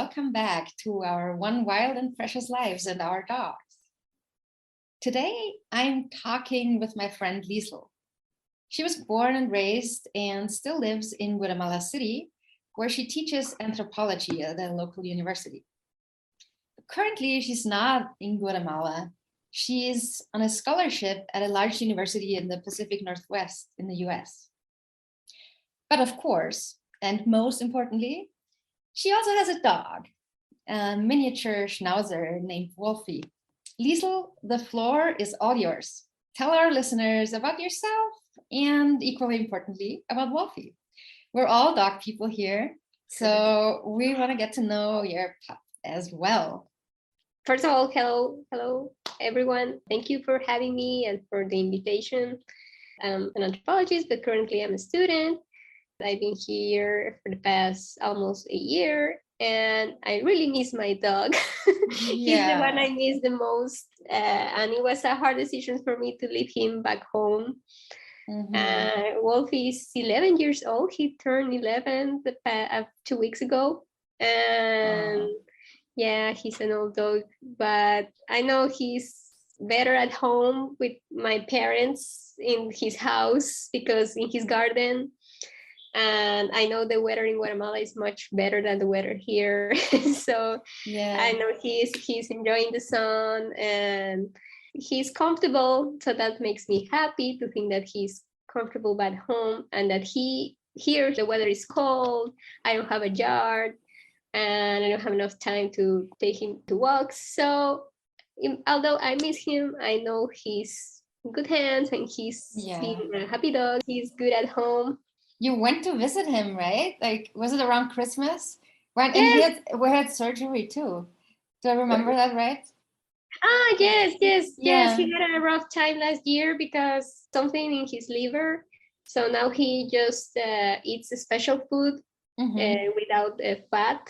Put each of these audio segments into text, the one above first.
welcome back to our One Wild and Precious Lives and Our Dogs. Today, I'm talking with my friend Liesl. She was born and raised and still lives in Guatemala City, where she teaches anthropology at a local university. Currently, she's not in Guatemala. She's on a scholarship at a large university in the Pacific Northwest in the US. But of course, and most importantly, she also has a dog, a miniature Schnauzer named Wolfie. Liesl, the floor is all yours. Tell our listeners about yourself and, equally importantly, about Wolfie. We're all dog people here, so we want to get to know your pup as well. First of all, hello, everyone. Thank you for having me and for the invitation. I'm an anthropologist, but currently I'm a student. I've been here for the past almost a year, and I really miss my dog. He's the one I miss the most, and it was a hard decision for me to leave him back home. Wolfie is 11 years old. He turned 11 2 weeks ago, and yeah, he's an old dog, but I know he's better at home with my parents in his house because in his garden. And I know the weather in Guatemala is much better than the weather here. So I know he's enjoying the sun and he's comfortable. So that makes me happy to think that he's comfortable back home and that here the weather is cold. I don't have a yard and I don't have enough time to take him to walks. So although I miss him, I know he's in good hands and he's a happy dog. He's good at home. You went to visit him, right? Like, was it around Christmas? Right, yes. And we had surgery too. Do I remember that right? Yes. He had a rough time last year because something in his liver. So now he just eats a special food without fat.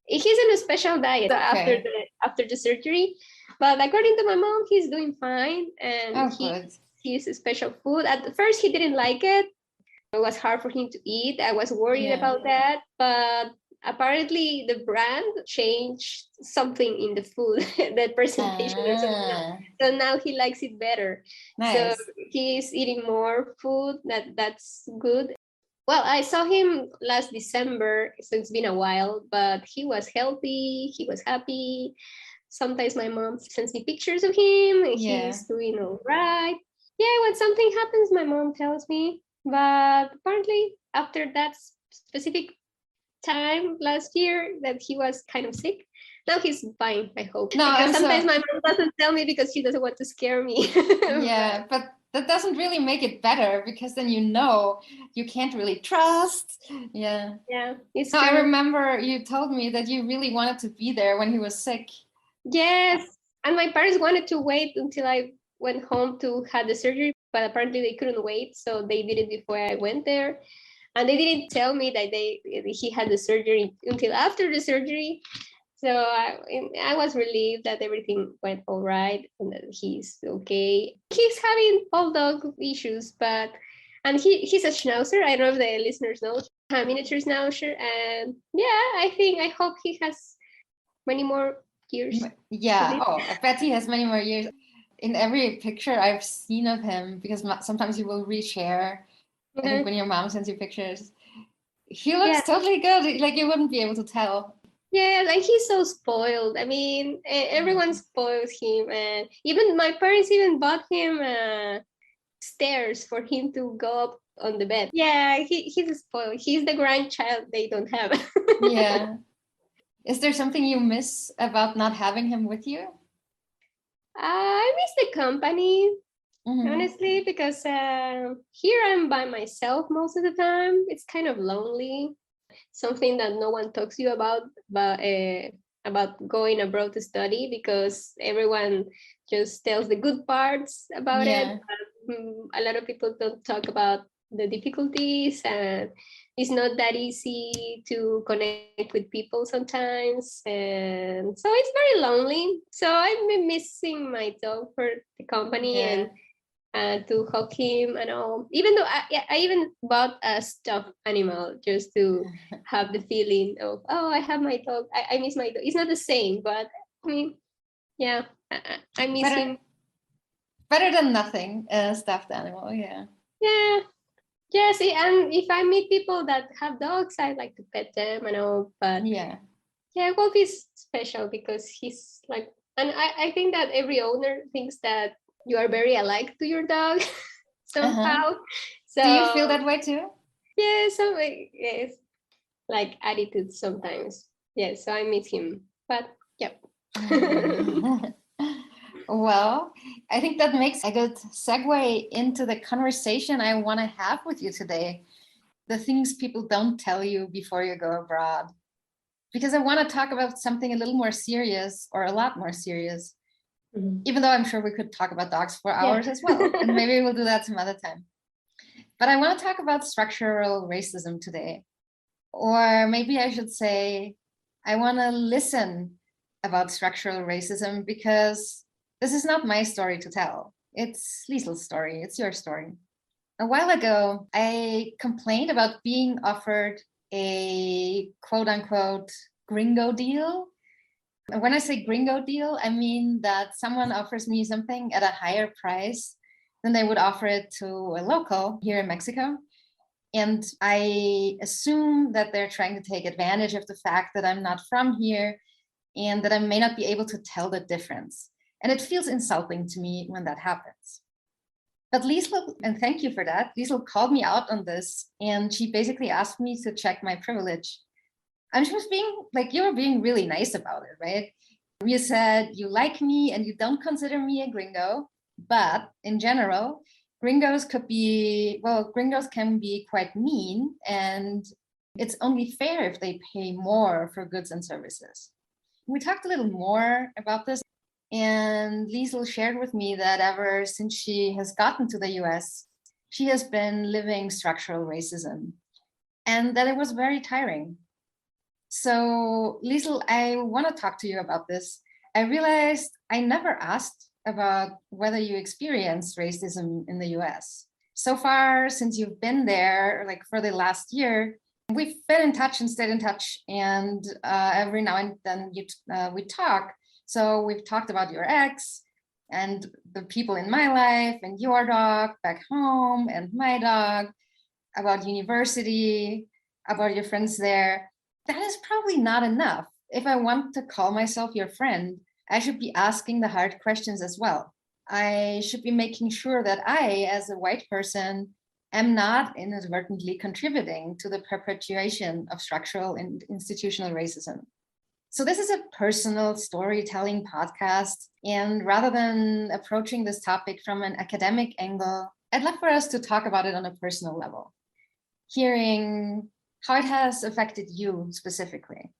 He's in a special diet after the surgery. But according to my mom, he's doing fine. And he's a special food. At first, he didn't like it. It was hard for him to eat. I was worried about that, but apparently the brand changed something in the food, the presentation or something. So now he likes it better. Nice. So he's eating more food. That's good. Well, I saw him last December, so it's been a while, but he was healthy. He was happy. Sometimes my mom sends me pictures of him. And he's doing all right. Yeah, when something happens, my mom tells me. But apparently, after that specific time last year that he was kind of sick, now he's fine, I hope. No, sometimes my mom doesn't tell me because she doesn't want to scare me. But that doesn't really make it better because then you can't really trust. Yeah, it's true. I remember you told me that you really wanted to be there when he was sick. Yes, and my parents wanted to wait until I went home to have the surgery, but apparently they couldn't wait, so they did it before I went there. And they didn't tell me that he had the surgery until after the surgery. So I was relieved that everything went all right and that he's okay. He's having bulldog issues, and he's a Schnauzer. I don't know if the listeners know, a miniature Schnauzer. And I hope he has many more years. Yeah, I bet he has many more years. In every picture I've seen of him, because sometimes you will reshare, I think when your mom sends you pictures, he looks totally good. Like you wouldn't be able to tell. Yeah, like he's so spoiled. I mean, everyone spoils him, and even my parents even bought him stairs for him to go up on the bed. Yeah, he's spoiled. He's the grandchild they don't have. Yeah. Is there something you miss about not having him with you? I miss the company, honestly, because here I'm by myself most of the time. It's kind of lonely. Something that no one talks to you about going abroad to study, because everyone just tells the good parts about it. But, a lot of people don't talk about the difficulties, and it's not that easy to connect with people sometimes, and so it's very lonely. So I've been missing my dog for the company, and to hug him and all. Even though I even bought a stuffed animal just to have the feeling of, oh, I have my dog. I miss my dog. It's not the same, but I mean, yeah, I miss him. Better than nothing, a stuffed animal, yeah. Yeah. Yes, and if I meet people that have dogs, I like to pet them and all. But yeah, Wolf is special because he's like, and I think that every owner thinks that you are very alike to your dog somehow. So do you feel that way too? Yeah, so yes, like attitude sometimes. Yes, so I miss him. But yep. Well, I think that makes a good segue into the conversation I want to have with you today. The things people don't tell you before you go abroad. Because I want to talk about something a little more serious, or a lot more serious, even though I'm sure we could talk about dogs for hours as well. And maybe we'll do that some other time. But I want to talk about structural racism today. Or maybe I should say, I want to listen about structural racism, because this is not my story to tell. It's Liesl's story. It's your story. A while ago, I complained about being offered a quote unquote gringo deal. And when I say gringo deal, I mean that someone offers me something at a higher price than they would offer it to a local here in Mexico. And I assume that they're trying to take advantage of the fact that I'm not from here and that I may not be able to tell the difference. And it feels insulting to me when that happens. But Liesl, and thank you for that, Liesl called me out on this, and she basically asked me to check my privilege. And she was being like, you were being really nice about it, right? You said you like me and you don't consider me a gringo, but in general, gringos can be quite mean, and it's only fair if they pay more for goods and services. We talked a little more about this, and Liesl shared with me that ever since she has gotten to the US, she has been living structural racism, and that it was very tiring. So, Liesl, I want to talk to you about this. I realized I never asked about whether you experienced racism in the US. So far, since you've been there, like for the last year, we've been in touch and stayed in touch, and every now and then we talk. So we've talked about your ex and the people in my life and your dog back home and my dog, about university, about your friends there. That is probably not enough. If I want to call myself your friend, I should be asking the hard questions as well. I should be making sure that I, as a white person, am not inadvertently contributing to the perpetuation of structural and institutional racism. So this is a personal storytelling podcast. And rather than approaching this topic from an academic angle, I'd love for us to talk about it on a personal level, hearing how it has affected you specifically.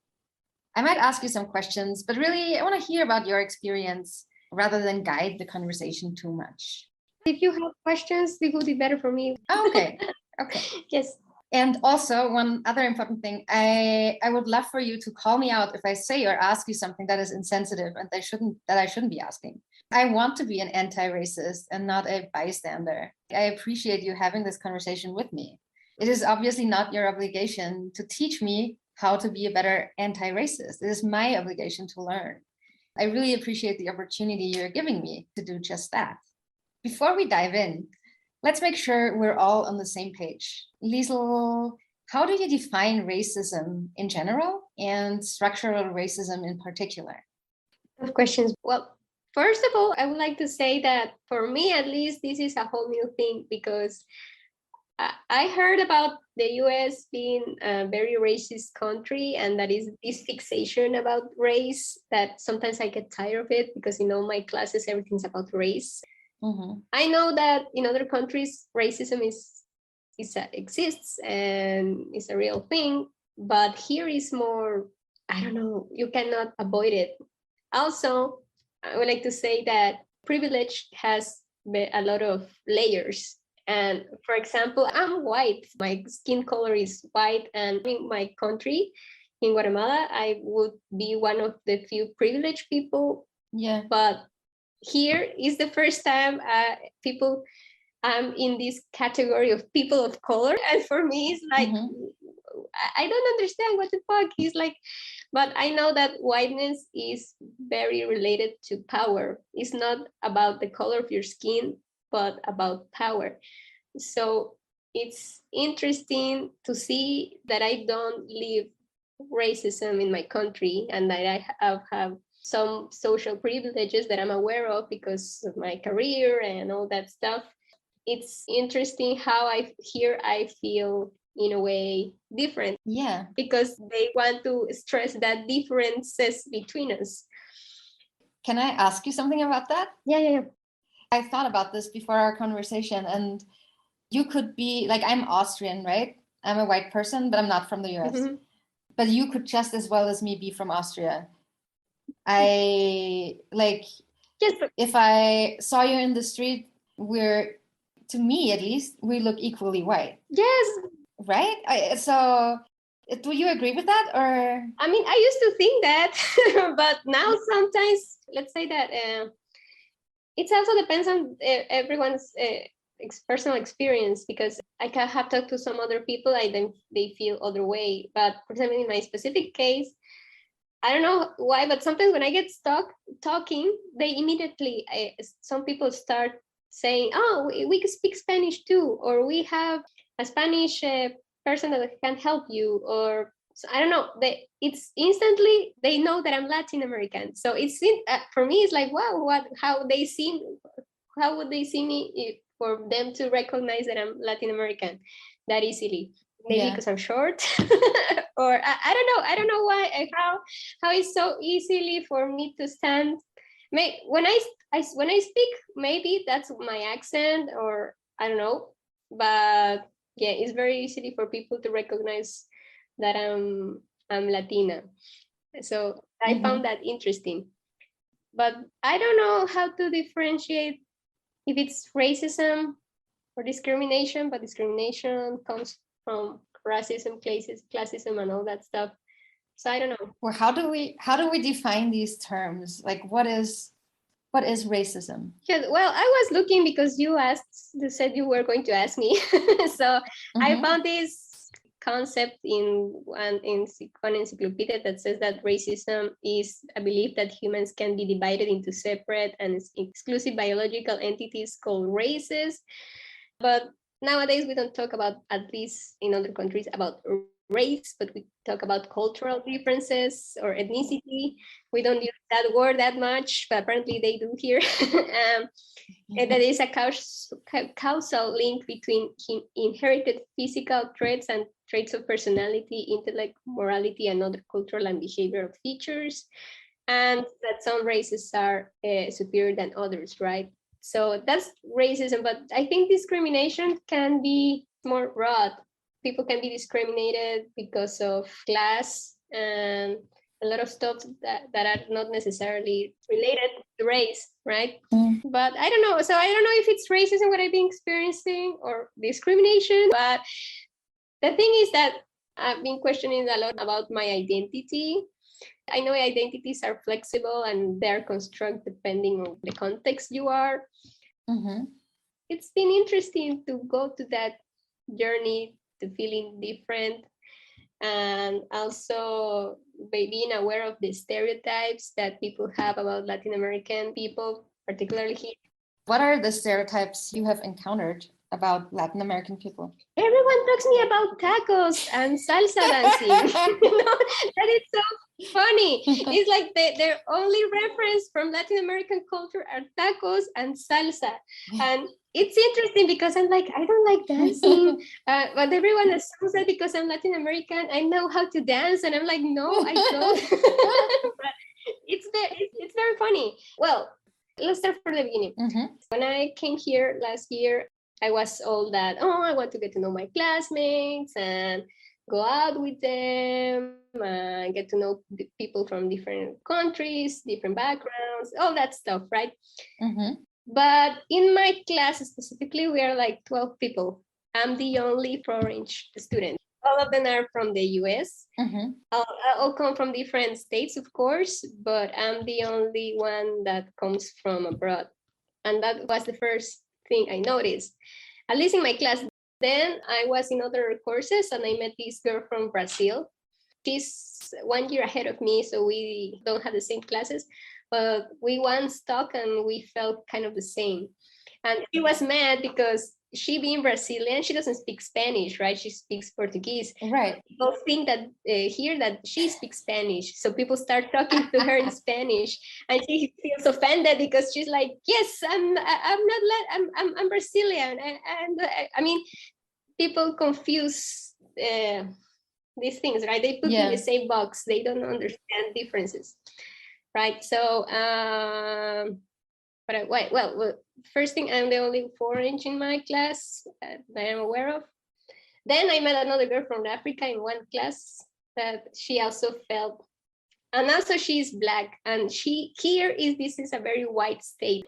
I might ask you some questions, but really I want to hear about your experience rather than guide the conversation too much. If you have questions, it would be better for me. Oh, okay. Okay. Yes. And also, one other important thing, I would love for you to call me out if I say or ask you something that is insensitive and that I shouldn't be asking. I want to be an anti-racist and not a bystander. I appreciate you having this conversation with me. It is obviously not your obligation to teach me how to be a better anti-racist. It is my obligation to learn. I really appreciate the opportunity you're giving me to do just that. Before we dive in, let's make sure we're all on the same page. Liesl, how do you define racism in general and structural racism in particular? Questions. Well, first of all, I would like to say that for me, at least, this is a whole new thing, because I heard about the US being a very racist country, and that is this fixation about race that sometimes I get tired of it, because in all my classes, everything's about race. Mm-hmm. I know that in other countries, racism exists and is a real thing, but here is more, I don't know, you cannot avoid it. Also, I would like to say that privilege has a lot of layers. And for example, I'm white, my skin color is white, and in my country, in Guatemala, I would be one of the few privileged people. Yeah. But here is the first time people in this category of people of color, and for me it's like I don't understand what the fuck is like. But I know that whiteness is very related to power. It's not about the color of your skin, but about power. So it's interesting to see that I don't live racism in my country, and that I have some social privileges that I'm aware of because of my career and all that stuff. It's interesting how I feel in a way different. Yeah. Because they want to stress that differences between us. Can I ask you something about that? Yeah. I thought about this before our conversation, and you could be like, I'm Austrian, right? I'm a white person, but I'm not from the US. But you could just as well as me be from Austria. I like, if I saw you in the street, to me at least, we look equally white. Yes. Right? So do you agree with that? Or I mean, I used to think that, but now sometimes, let's say that it also depends on everyone's personal experience, because I can have talked to some other people, they feel other way. But for example, in my specific case, I don't know why, but sometimes when I get stuck talking, they immediately, some people start saying, oh, we can speak Spanish too, or we have a Spanish person that can help you, or so I don't know. It's instantly they know that I'm Latin American. So it's for me, it's like, wow, how would they see me for them to recognize that I'm Latin American that easily? Maybe because I'm short, or I don't know why, how it's so easily for me to stand. When I speak, maybe that's my accent, or I don't know, but yeah, it's very easy for people to recognize that I'm Latina. So I found that interesting, but I don't know how to differentiate if it's racism or discrimination, but discrimination comes from racism, classism, and all that stuff. So I don't know. Or how do we define these terms? Like, what is racism? Yeah, well, I was looking because you said you were going to ask me. So I found this concept in one encyclopedia that says that racism is a belief that humans can be divided into separate and exclusive biological entities called races. But nowadays we don't talk about, at least in other countries, about race, but we talk about cultural differences or ethnicity. We don't use that word that much, but apparently they do here. And that is a causal link between inherited physical traits and traits of personality, intellect, morality, and other cultural and behavioral features, and that some races are superior than others, right? So that's racism, but I think discrimination can be more broad. People can be discriminated because of class and a lot of stuff that are not necessarily related to race, right? But I don't know. So I don't know if it's racism what I've been experiencing or discrimination. But the thing is that I've been questioning a lot about my identity. I know identities are flexible and they're constructed depending on the context you are. It's been interesting to go to that journey to feeling different, and also by being aware of the stereotypes that people have about Latin American people, particularly here. What are the stereotypes you have encountered about Latin American people? Everyone talks me about tacos and salsa dancing. That is so funny. It's like their only reference from Latin American culture are tacos and salsa. And it's interesting because I'm like, I don't like dancing. But everyone assumes that because I'm Latin American, I know how to dance. And I'm like, no, I don't. But it's very funny. Well, let's start from the beginning. When I came here last year, I was all that, I want to get to know my classmates and go out with them, get to know the people from different countries, different backgrounds, all that stuff, right? But in my class specifically, we are like 12 people. I'm the only French student. all of them are from the US. All come from different states, of course, but I'm the only one that comes from abroad. And that was the first thing I noticed, at least in my class. Then I was in other courses and I met this girl from Brazil. She's 1 year ahead of me, so we don't have the same classes, but we once talked and we felt kind of the same. And she was mad because she being Brazilian, she doesn't speak Spanish, right? She speaks Portuguese. Right. People think that here that she speaks Spanish, so people start talking to her in Spanish, and she feels offended because she's like, "Yes, I'm Brazilian," and I mean, people confuse these things, right? They put in the same box. They don't understand differences, right? So, first thing, I'm the only foreign in my class that I am aware of. Then I met another girl from Africa in one class that she also felt, and also she's Black, and this is a very white state.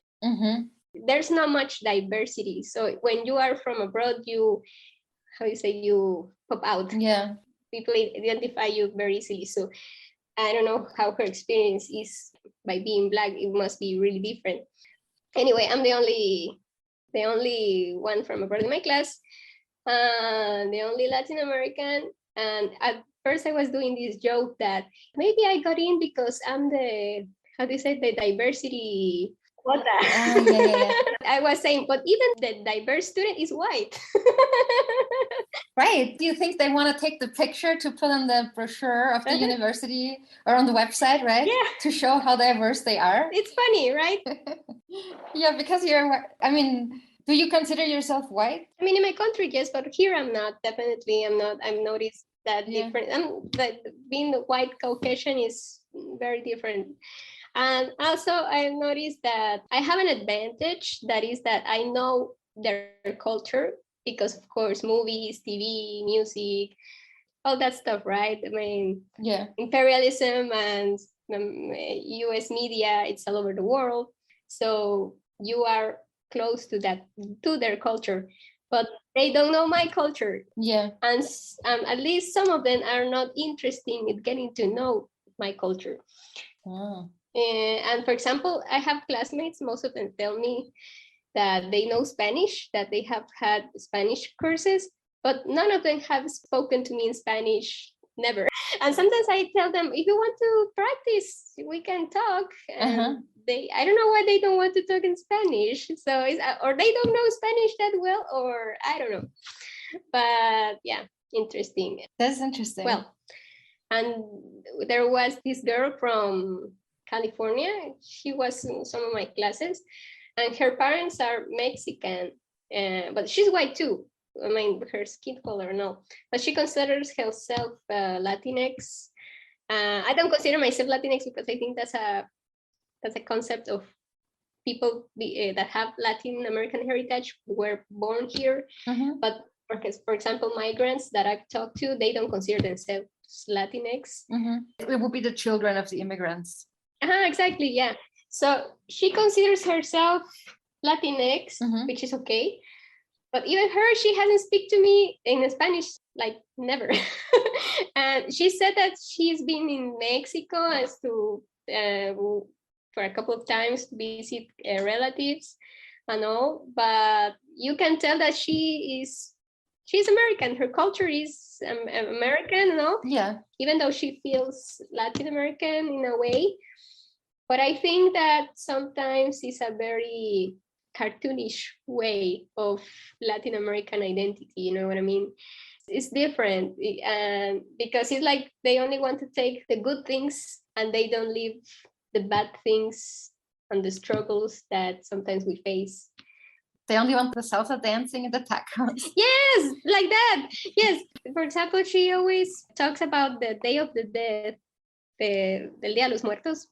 There's not much diversity. So when you are from abroad, you pop out. Yeah. People identify you very easily. So I don't know how her experience is by being Black. It must be really different. Anyway, I'm the only one from abroad in my class, the only Latin American. And at first I was doing this joke that maybe I got in because I'm the diversity quota. I was saying, but even the diverse student is white. Right. Do you think they want to take the picture to put on the brochure of the university or on the website, right? Yeah. To show how diverse they are? It's funny, right? Yeah, because do you consider yourself white? I mean, in my country, yes, but here I'm not. Definitely, I'm not. I've noticed that different. Being white Caucasian is very different. And also, I noticed that I have an advantage. That is that I know their culture because, of course, movies, TV, music, all that stuff, right? I mean, imperialism and US media, it's all over the world. So you are close to their culture, but they don't know my culture. Yeah. And at least some of them are not interested in getting to know my culture. Oh. And for example, I have classmates, most of them tell me that they know Spanish, that they have had Spanish courses, but none of them have spoken to me in Spanish, never. And sometimes I tell them, if you want to practice, we can talk. And I don't know why they don't want to talk in Spanish. So or they don't know Spanish that well, or I don't know. But yeah, interesting. That's interesting. Well, and there was this girl from California. She was in some of my classes, and her parents are Mexican, but she's white too. I mean, her skin color, no, but she considers herself Latinx. I don't consider myself Latinx because I think that's a concept of people that have Latin American heritage who were born here. But for example, migrants that I've talked to, they don't consider themselves Latinx. It would be the children of the immigrants. Exactly, yeah. So she considers herself Latinx, which is okay. But even her, she hasn't speak to me in Spanish, like never. And she said that she's been in Mexico as to for a couple of times to visit relatives and all. But you can tell that she's American. Her culture is American, no? Yeah. Even though she feels Latin American in a way. But I think that sometimes it's a very cartoonish way of Latin American identity, you know what I mean? It's different, and because it's like they only want to take the good things and they don't leave the bad things and the struggles that sometimes we face. They only want the salsa dancing and the tacos. Yes, like that. Yes. For example, she always talks about the Day of the Dead, the Día de los Muertos,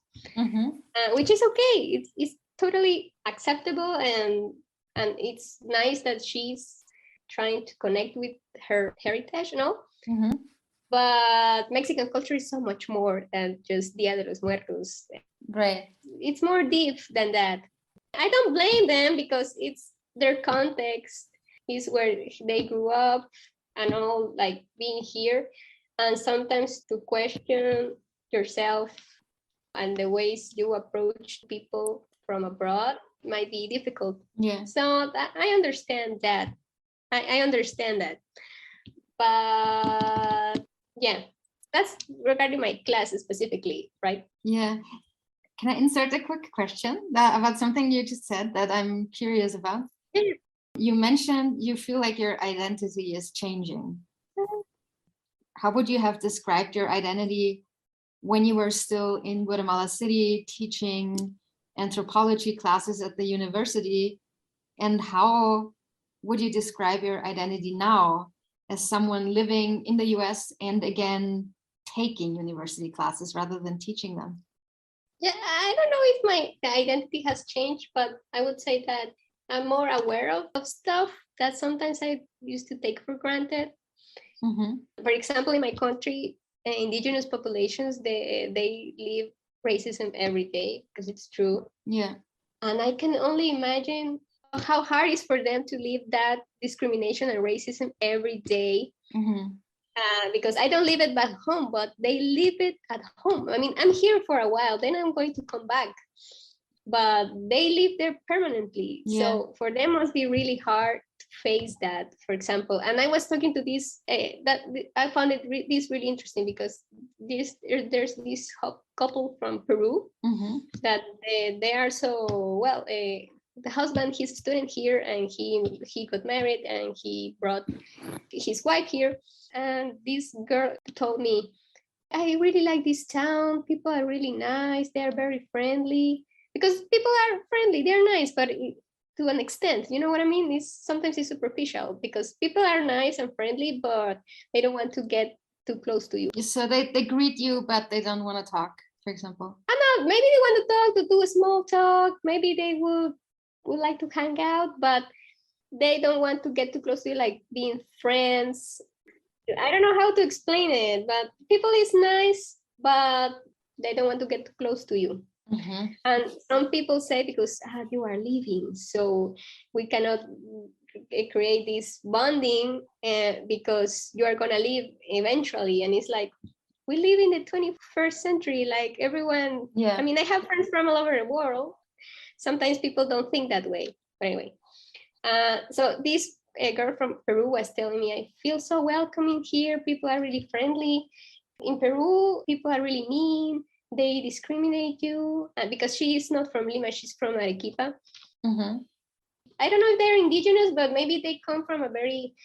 which is okay. It's totally acceptable, and it's nice that she's trying to connect with her heritage, you know. But Mexican culture is so much more than just Dia de los Muertos. Right. It's more deep than that. I don't blame them because it's their context is where they grew up, and all, like being here, and sometimes to question yourself and the ways you approach people from abroad might be difficult. Yeah. So I understand that. I understand that. But yeah, that's regarding my class specifically, right? Yeah. Can I insert a quick question about something you just said that I'm curious about? Yeah. You mentioned you feel like your identity is changing. How would you have described your identity when you were still in Guatemala City teaching anthropology classes at the university? And how would you describe your identity now as someone living in the US and again taking university classes rather than teaching them? Yeah, I don't know if my identity has changed, but I would say that I'm more aware of stuff that sometimes I used to take for granted. Mm-hmm. For example, in my country, indigenous populations, they live racism every day, because it's true. Yeah. And I can only imagine how hard it is for them to live that discrimination and racism every day. Mm-hmm. Because I don't live it back home, but they live it at home. I mean, I'm here for a while, then I'm going to come back. But they live there permanently. Yeah. So for them, it must be really hard to face that, for example. And I was talking to this, that I found this really interesting, because there's this couple from Peru, Mm-hmm. that they are so, well, the husband, he's a student here, and he got married, and he brought his wife here. And this girl told me, I really like this town. People are really nice. They are very friendly. Because people are friendly, they're nice, but to an extent, you know what I mean? Sometimes it's superficial, because people are nice and friendly, but they don't want to get too close to you. So they greet you, but they don't want to talk, for example. I don't know, maybe they want to talk, to do a small talk. Maybe they would like to hang out, but they don't want to get too close to you, like being friends. I don't know how to explain it, but people is nice, but they don't want to get too close to you. Mm-hmm. And some people say, because you are leaving, so we cannot create this bonding, because you are going to leave eventually. And it's like, we live in the 21st century, like everyone. Yeah. I mean, I have friends from all over the world. Sometimes people don't think that way. But anyway, so this girl from Peru was telling me, I feel so welcoming here. People are really friendly. In Peru, people are really mean. They discriminate you, because she is not from Lima, she's from Arequipa. Mm-hmm. I don't know if they're indigenous, but maybe they come from a very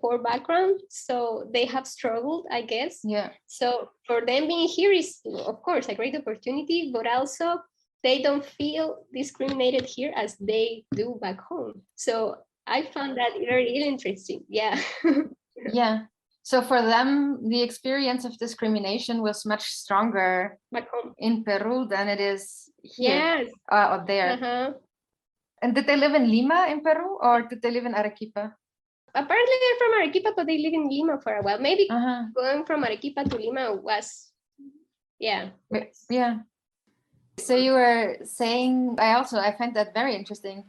poor background, so they have struggled, I guess. Yeah. So for them, being here is, of course, a great opportunity, but also they don't feel discriminated here as they do back home. So I found that very interesting. Yeah. Yeah. So for them, the experience of discrimination was much stronger Back home in Peru than it is here. Yes. Or there. Uh-huh. And did they live in Lima in Peru, or did they live in Arequipa? Apparently they're from Arequipa, but they live in Lima for a while. Maybe Uh-huh. going from Arequipa to Lima was, yeah. Yeah. So you were saying, I find that very interesting.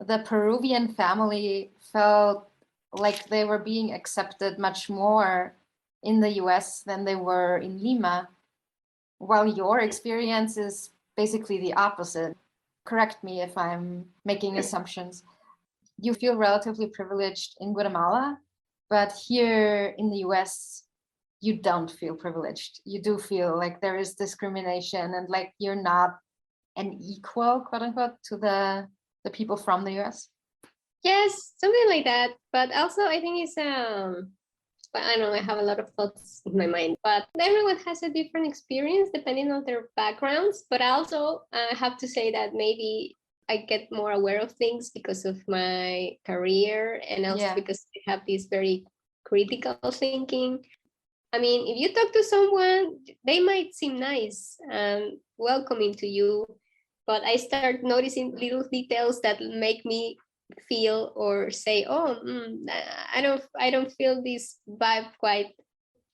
The Peruvian family felt like they were being accepted much more in the US than they were in Lima, while your experience is basically the opposite. Correct me if I'm making assumptions. You feel relatively privileged in Guatemala, but here in the US, you don't feel privileged. You do feel like there is discrimination and like you're not an equal, quote unquote, to the people from the US. Yes, something like that. But also I think it's I don't know, I have a lot of thoughts in my mind, but everyone has a different experience depending on their backgrounds. But also I have to say that maybe I get more aware of things because of my career, and also because I have this very critical thinking. I mean, if you talk to someone, they might seem nice and welcoming to you, but I start noticing little details that make me feel or say, oh, I don't feel this vibe quite,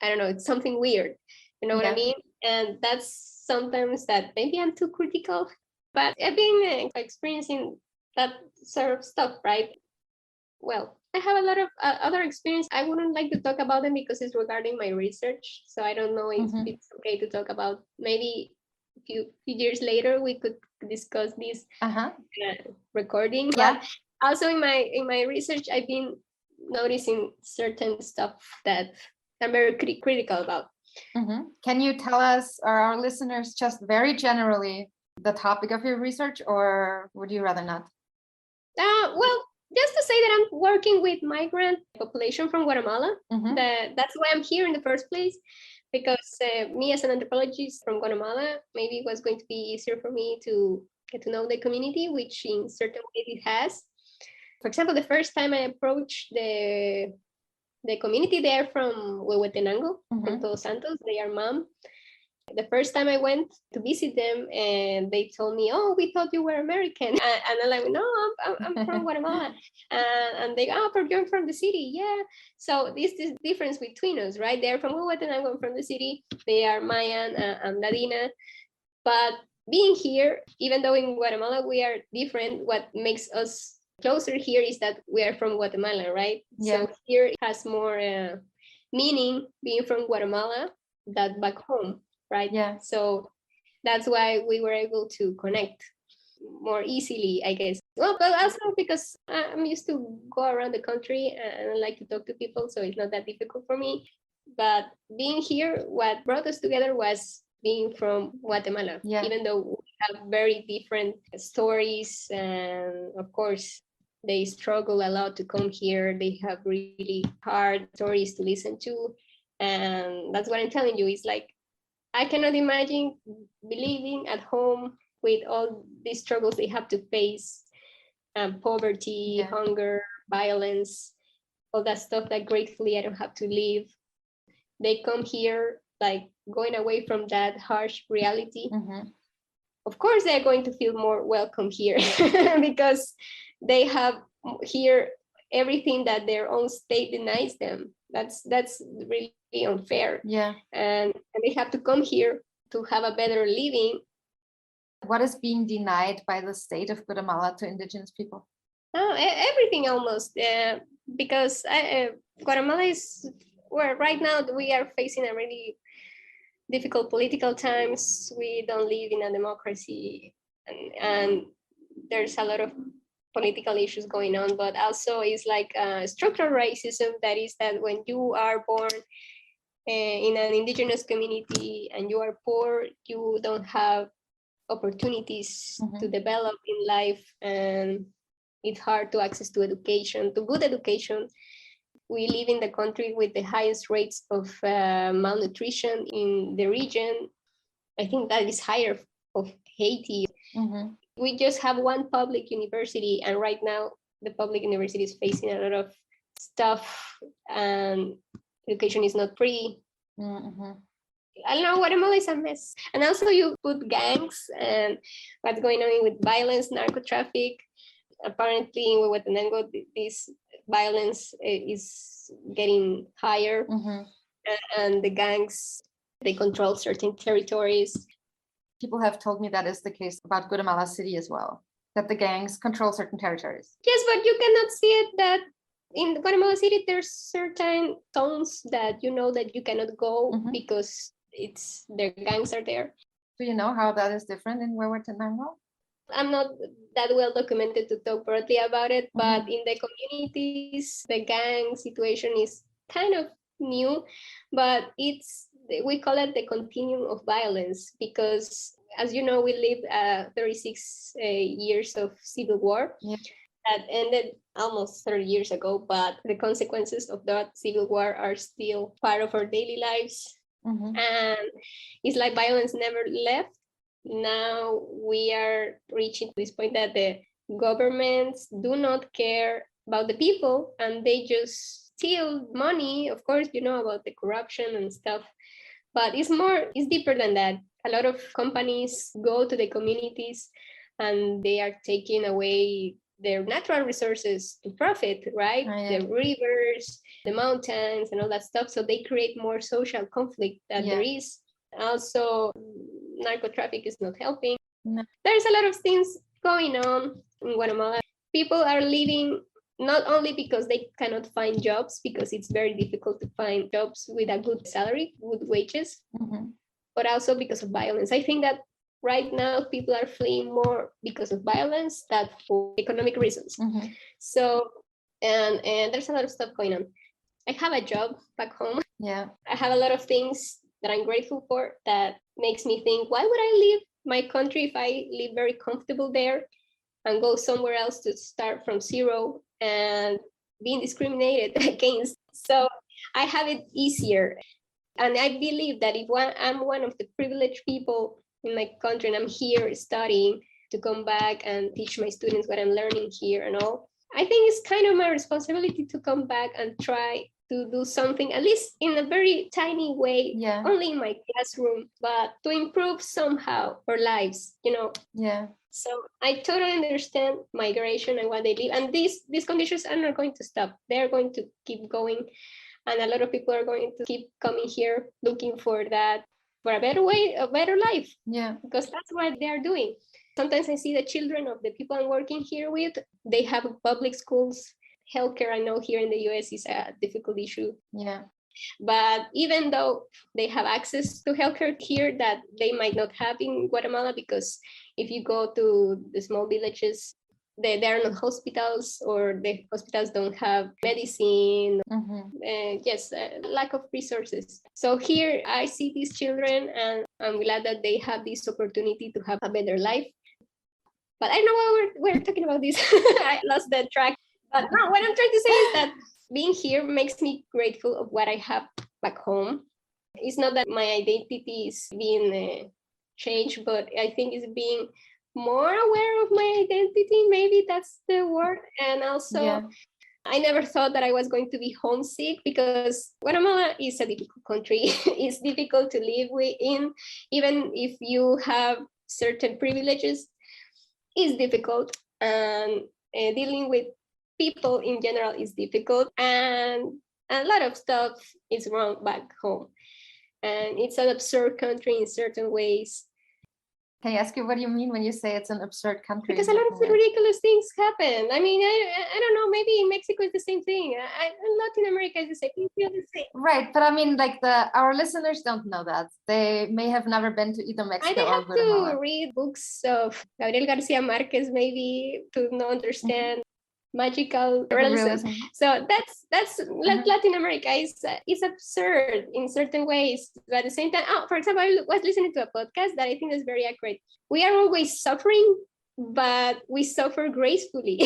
I don't know, it's something weird. You know what I mean? And that's sometimes that maybe I'm too critical, but I've been experiencing that sort of stuff, right? well, I have a lot of other experience. I wouldn't like to talk about them because it's regarding my research. So I don't know if it's okay to talk about. Maybe a few years later we could discuss this recording. Yeah. But also in my research, I've been noticing certain stuff that I'm very critical about. Can you tell us or our listeners just very generally the topic of your research, or would you rather not? Well, just to say that I'm working with migrant population from Guatemala. That's why I'm here in the first place, because me as an anthropologist from Guatemala, maybe it was going to be easier for me to get to know the community, which in certain ways it has. For example, the first time I approached the community there from Huehuetenango, from Todos Santos, they are Mam. The first time I went to visit them, and they told me, "Oh, we thought you were American," and I'm like, "No, I'm from Guatemala." And they, "Oh, but you're from the city, yeah." So this difference between us, right? They're from Huehuetenango, I'm from the city. They are Mayan, I'm Ladina. But being here, even though in Guatemala we are different, what makes us closer here is that we are from Guatemala, right? Yeah. So here it has more meaning being from Guatemala than back home, right? Yeah. So that's why we were able to connect more easily, I guess. Well, but also because I'm used to go around the country and I like to talk to people, so it's not that difficult for me. But being here, what brought us together was being from Guatemala, even though we have very different stories. And of course, they struggle a lot to come here. They have really hard stories to listen to. And that's what I'm telling you. It's like, I cannot imagine living at home with all these struggles they have to face, poverty, hunger, violence, all that stuff that gratefully I don't have to live. They come here like going away from that harsh reality. Of course, they're going to feel more welcome here because they have here everything that their own state denies them. That's really unfair. Yeah. And they have to come here to have a better living. What is being denied by the state of Guatemala to indigenous people? Everything almost, because Guatemala is where right now we are facing a really difficult political times. We don't live in a democracy, and there's a lot of political issues going on, but also it's like structural racism. That is that when you are born in an indigenous community and you are poor, you don't have opportunities to develop in life, and it's hard to access to education, to good education. We live in the country with the highest rates of malnutrition in the region. I think that is higher of Haiti. We just have one public university, and right now the public university is facing a lot of stuff, and education is not free. I don't know, Guatemala is a mess. And also you put gangs and what's going on with violence, narco traffic. Apparently in Huehuetenango, this violence is getting higher. And the gangs, they control certain territories. People have told me that is the case about Guatemala City as well, that the gangs control certain territories. Yes, but you cannot see it that in Guatemala City, there's certain zones that you know that you cannot go because their gangs are there. Do you know how that is different in Huehuetenango? I'm not that well documented to talk broadly about it, but in the communities, the gang situation is kind of new, but we call it the continuum of violence because, as you know, we lived 36 years of civil war that ended almost 30 years ago, but the consequences of that civil war are still part of our daily lives. And it's like violence never left. Now we are reaching this point that the governments do not care about the people and they just steal money. Of course, you know about the corruption and stuff, but it's deeper than that. A lot of companies go to the communities and they are taking away their natural resources to profit, right? The rivers, the mountains, and all that stuff. So they create more social conflict that there is. Also, narco traffic is not helping. There's a lot of things going on in Guatemala. People are living not only because they cannot find jobs, because it's very difficult to find jobs with a good salary, good wages, but also because of violence. I think that right now people are fleeing more because of violence than for economic reasons. So, and there's a lot of stuff going on. I have a job back home. Yeah. I have a lot of things that I'm grateful for that makes me think, why would I leave my country if I live very comfortable there and go somewhere else to start from zero and being discriminated against? So I have it easier. And I believe that if I'm one of the privileged people in my country and I'm here studying, to come back and teach my students what I'm learning here and all, I think it's kind of my responsibility to come back and try to do something, at least in a very tiny way, only in my classroom, but to improve somehow our lives, you know? Yeah. So I totally understand migration and what they live. And these conditions are not going to stop. They're going to keep going. And a lot of people are going to keep coming here looking for that, for a better way, a better life. Yeah. Because that's what they are doing. Sometimes I see the children of the people I'm working here with, they have public schools. Healthcare, I know here in the US is a difficult issue. Yeah. But even though they have access to healthcare here that they might not have in Guatemala, because if you go to the small villages, there are no hospitals, or the hospitals don't have medicine. Lack of resources. So here I see these children and I'm glad that they have this opportunity to have a better life. But I don't know why we're talking about this. I lost the track. But no, what I'm trying to say is that being here makes me grateful of what I have back home. It's not that my identity is being changed, but I think it's being more aware of my identity. Maybe that's the word. And also, I never thought that I was going to be homesick, because Guatemala is a difficult country. It's difficult to live in, even if you have certain privileges. Is difficult, and dealing with people in general is difficult, and a lot of stuff is wrong back home, and it's an absurd country in certain ways. Can I ask you what do you mean when you say it's an absurd country? Because a lot of ridiculous things happen. I mean, I don't know, maybe in Mexico it's the same thing. In Latin America it's the same. You feel the same. Right, but I mean, like our listeners don't know that. They may have never been to either Mexico or Guatemala. Have to read books of Gabriel Garcia Marquez maybe to understand magical realism. So that's Latin America is absurd in certain ways, but at the same time, for example, I was listening to a podcast that I think is very accurate. We are always suffering, but we suffer gracefully.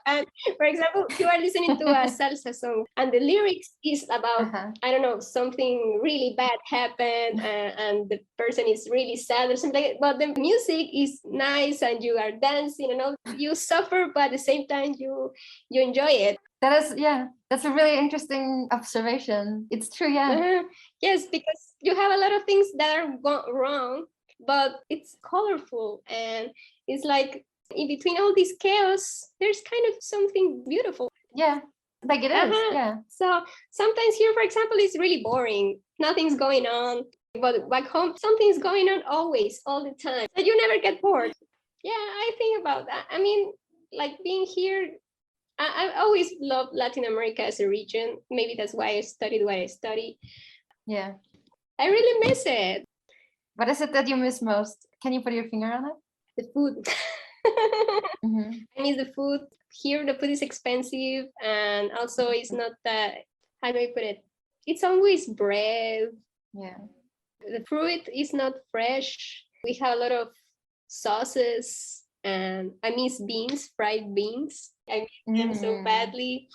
And for example, you are listening to a salsa song and the lyrics is about, I don't know, something really bad happened and the person is really sad or something like that. But the music is nice and you are dancing and all. You suffer, but at the same time you enjoy it. That's a really interesting observation. It's true, Yes, because you have a lot of things that are wrong, but it's colorful, and it's like in between all this chaos there's kind of something beautiful. Like it is. So sometimes here, for example, it's really boring, nothing's going on, but back home something's going on always, all the time, so you never get bored. I think about that. I mean, like being here, I always loved Latin America as a region. Maybe that's why I studied what I study. I really miss it. What is it that you miss most? Can you put your finger on it? The food. I miss the food. Here the food is expensive, and also it's not that, how do I put it? It's always bread. The fruit is not fresh. We have a lot of sauces, and I miss beans, fried beans. I miss them so badly.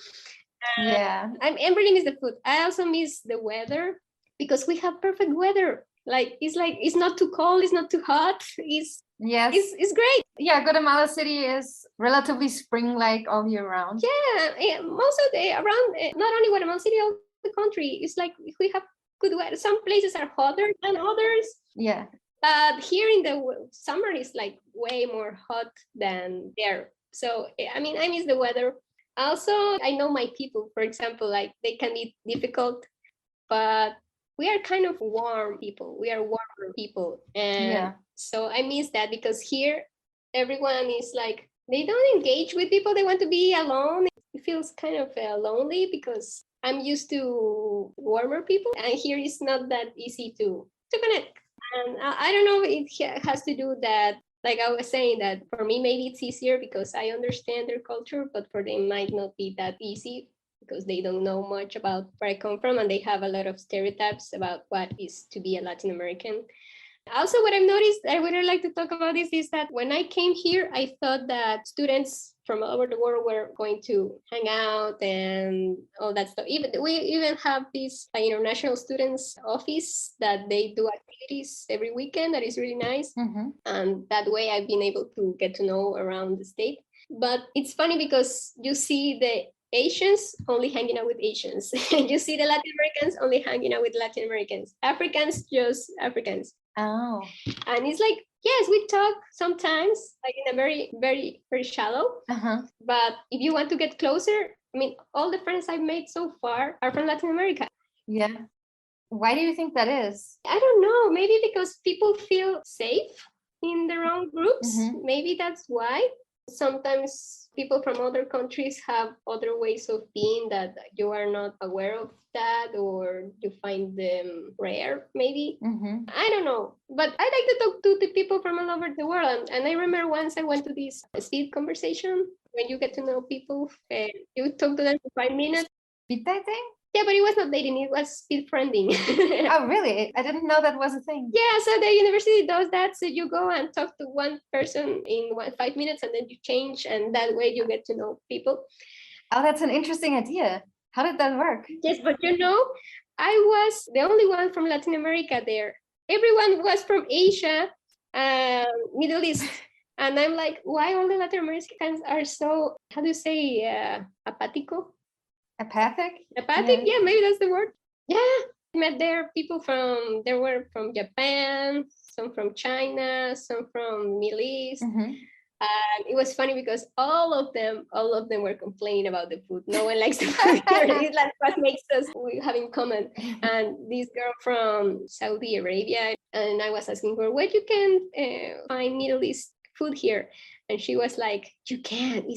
I really miss the food. I also miss the weather, because we have perfect weather. It's not too cold, it's not too hot. It's great. Guatemala City is relatively spring-like all year round. Most of the around, not only Guatemala City, all the country. It's like we have good weather. Some places are hotter than others. But here in the summer is like way more hot than there. So I mean, I miss the weather. Also, I know my people, for example, like they can be difficult, but we are kind of warm people. We are warmer people. And so I miss that, because here everyone is like, they don't engage with people. They want to be alone. it feels kind of lonely because I'm used to warmer people, and here it's not that easy to connect. And I don't know, it has to do that, like I was saying, that for me maybe it's easier because I understand their culture, but for them might not be that easy because they don't know much about where I come from, and they have a lot of stereotypes about what is to be a Latin American. Also, what I've noticed, I would like to talk about this, is that when I came here, I thought that students from all over the world were going to hang out and all that stuff. We even have this international students office that they do activities every weekend that is really nice. Mm-hmm. And that way I've been able to get to know around the state. But it's funny because you see the Asians only hanging out with Asians. You see the Latin Americans only hanging out with Latin Americans. Africans, just Africans. Oh. And it's like, yes, we talk sometimes, like in a very, very, very shallow. Uh-huh. But if you want to get closer, I mean, all the friends I've made so far are from Latin America. Yeah. Why do you think that is? I don't know. Maybe because people feel safe in their own groups. Mm-hmm. Maybe that's why. Sometimes people from other countries have other ways of being that you are not aware of that, or you find them rare, maybe. Mm-hmm. I don't know. But I like to talk to the people from all over the world. And I remember once I went to this speed conversation when you get to know people and you talk to them for 5 minutes. Speed dating? Yeah, but it was not dating, it was speed friending. Oh, really? I didn't know that was a thing. Yeah, so the university does that. So you go and talk to one person in 5 minutes and then you change, and that way you get to know people. Oh, that's an interesting idea. How did that work? Yes, but I was the only one from Latin America there. Everyone was from Asia, Middle East. And I'm like, why all the Latin Americans are so, how do you say, apático? Apathic? Apathic, yeah, maybe that's the word. Yeah, I met there people there were from Japan, some from China, some from Middle East. Mm-hmm. And it was funny because all of them were complaining about the food. No one likes the food here. It's like what makes us we have in common. And this girl from Saudi Arabia, and I was asking her, where you can find Middle East food here? And she was like, you can't.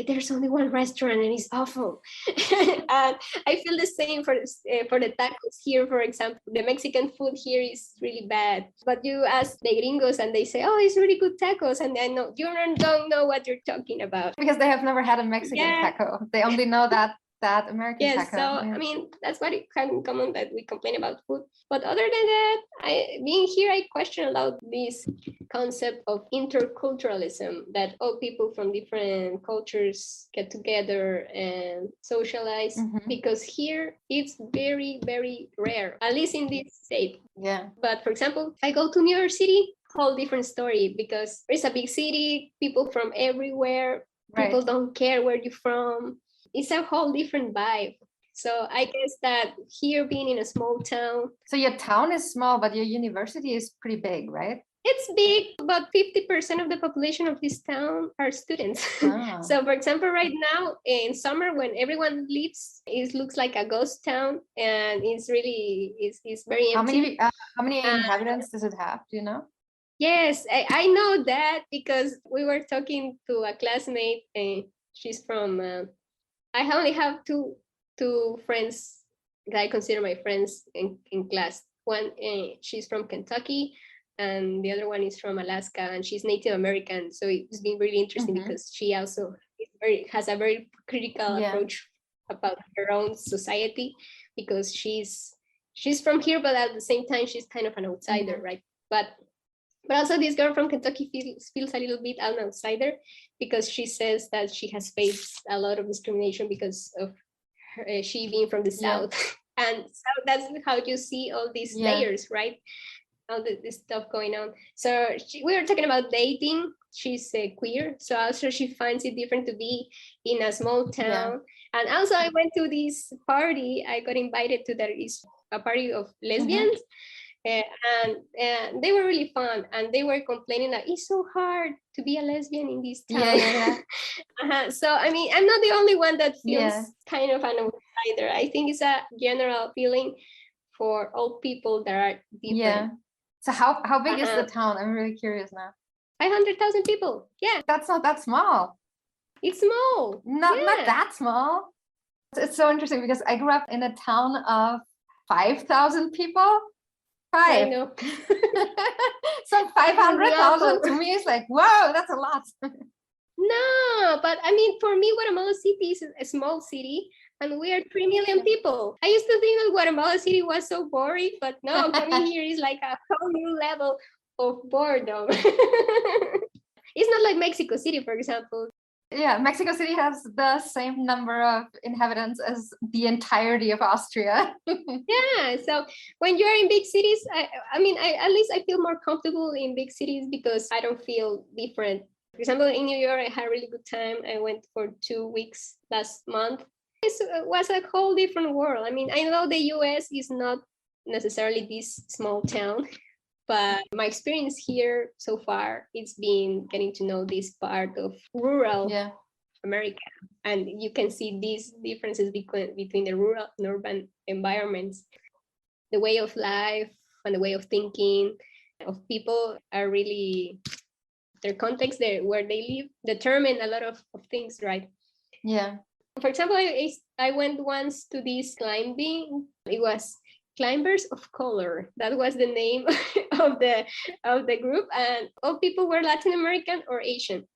There's only one restaurant and it's awful. And I feel the same for the tacos here, for example. The Mexican food here is really bad. But you ask the gringos and they say, oh, it's really good tacos. And I know you don't know what you're talking about. Because they have never had a Mexican taco. They only know that American taco. So I mean, that's what it can common that we complain about food. But other than that, being here, I question a lot this concept of interculturalism, that all people from different cultures get together and socialize. Mm-hmm. Because here it's very, very rare, at least in this state. Yeah. But for example, I go to New York City, whole different story, because it's a big city, people from everywhere, people Right. don't care where you're from. It's a whole different vibe. So I guess that here being in a small town. So your town is small, but your university is pretty big, right? It's big, but 50% of the population of this town are students. Ah. So for example, right now in summer when everyone leaves, it looks like a ghost town, and it's very empty. How many inhabitants does it have? Do you know? Yes, I know that because we were talking to a classmate, and she's from I only have two friends that I consider my friends in class. One, she's from Kentucky, and the other one is from Alaska, and she's Native American. So it's been really interesting because she also has a very critical approach about her own society, because she's from here, but at the same time she's kind of an outsider, right? But also this girl from Kentucky feels a little bit an outsider, because she says that she has faced a lot of discrimination because of she being from the South. And so that's how you see all these layers, right? All this stuff going on. So we were talking about dating. She's queer, so also she finds it different to be in a small town. And also I went to this party I got invited to, that is a party of lesbians. And they were really fun, and they were complaining that it's so hard to be a lesbian in this town. So I mean, I'm not the only one that feels kind of an outsider. I think it's a general feeling for all people that are different. So how big is the town? I'm really curious now. 500,000 people. Yeah, that's not that small. It's small. Not that small. It's so interesting because I grew up in a town of 5,000 people. I 5. know. So 500,000 to No. me is like, whoa, that's a lot. No, but I mean, for me, Guatemala City is a small city, and we are 3 million people. I used to think that Guatemala City was so boring, but no, coming here is like a whole new level of boredom. It's not like Mexico City, for example. Yeah, Mexico City has the same number of inhabitants as the entirety of Austria. Yeah, so when you're in big cities, at least I feel more comfortable in big cities because I don't feel different. For example, in New York, I had a really good time. I went for 2 weeks last month. It was a whole different world. I mean, I know the US is not necessarily this small town, but my experience here so far, it's been getting to know this part of rural America. And you can see these differences between the rural and urban environments. The way of life and the way of thinking of people are really, their context, where they live, determine a lot of things, right? Yeah. For example, I went once to this climbing. It was Climbers of Color. That was the name of the group, and all people were Latin American or Asian.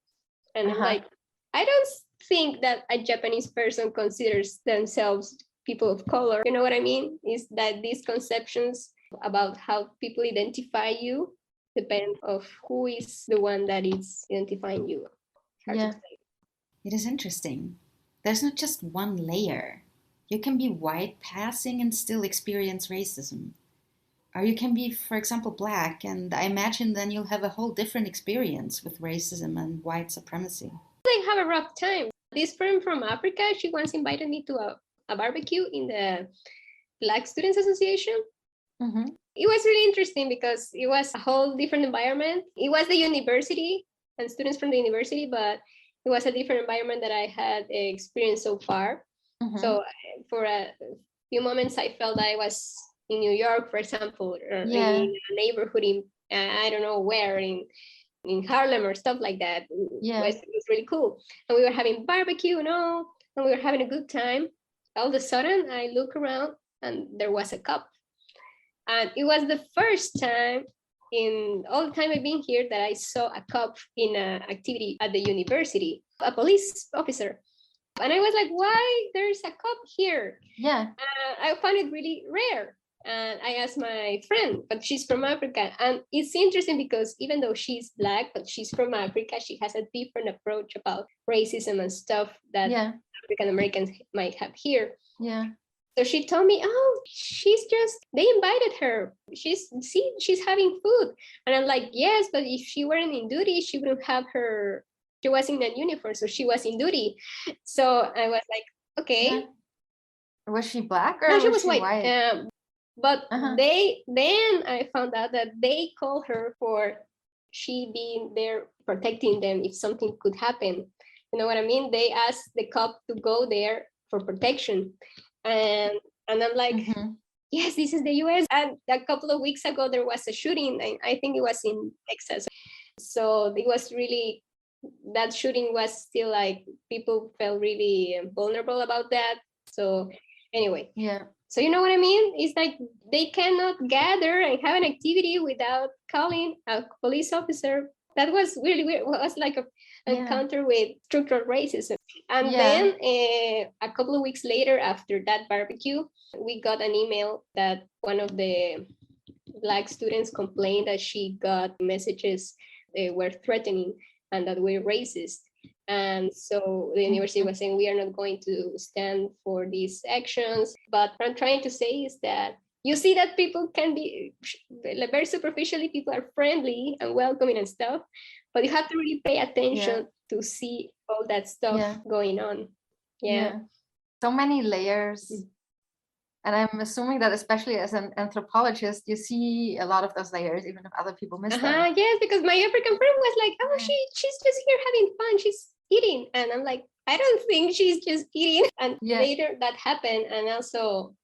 And I'm like, I don't think that a Japanese person considers themselves people of color. You know what I mean? Is that these conceptions about how people identify you depend of who is the one that is identifying you. Yeah. It is interesting. There's not just one layer. You can be white passing and still experience racism. Or you can be, for example, black, and I imagine then you'll have a whole different experience with racism and white supremacy. I have a rough time. This friend from Africa, she once invited me to a barbecue in the Black Students Association. Mm-hmm. It was really interesting because it was a whole different environment. It was the university and students from the university, but it was a different environment that I had experienced so far. Mm-hmm. So for a few moments, I felt I was in New York, for example, or in a neighborhood in, I don't know where, in Harlem or stuff like that. It was really cool. And we were having barbecue and all, and we were having a good time. All of a sudden, I look around and there was a cop. And it was the first time in all the time I've been here that I saw a cop in an activity at the university, a police officer. And I was like, why there's a cop here? Yeah. I found it really rare. And I asked my friend, but she's from Africa. And it's interesting because even though she's Black, but she's from Africa, she has a different approach about racism and stuff that African Americans might have here. Yeah. So she told me, oh, they invited her. She's having food. And I'm like, yes, but if she weren't in duty, she wouldn't have she was in a uniform, so she was in duty. So I was like, okay. Yeah. Was she Black or no, she was white? But then I found out that they called her for she being there protecting them if something could happen. You know what I mean? They asked the cop to go there for protection. And I'm like, yes, this is the US. And a couple of weeks ago, there was a shooting. I think it was in Texas. So it was really, that shooting was still like, people felt really vulnerable about that. So anyway. Yeah. So you know what I mean? It's like they cannot gather and have an activity without calling a police officer. That was really weird. It was like an encounter with structural racism. And then a couple of weeks later, after that barbecue, we got an email that one of the Black students complained that she got messages were threatening and that we're racist. And so the university was saying, we are not going to stand for these actions. But what I'm trying to say is that you see that people can be, very superficially, people are friendly and welcoming and stuff, but you have to really pay attention to see all that stuff going on. Yeah. So many layers. And I'm assuming that especially as an anthropologist, you see a lot of those layers, even if other people miss them. Yes, because my African friend was like, oh, she's just here having fun. She's eating. And I'm like, I don't think she's just eating. And later that happened. And also,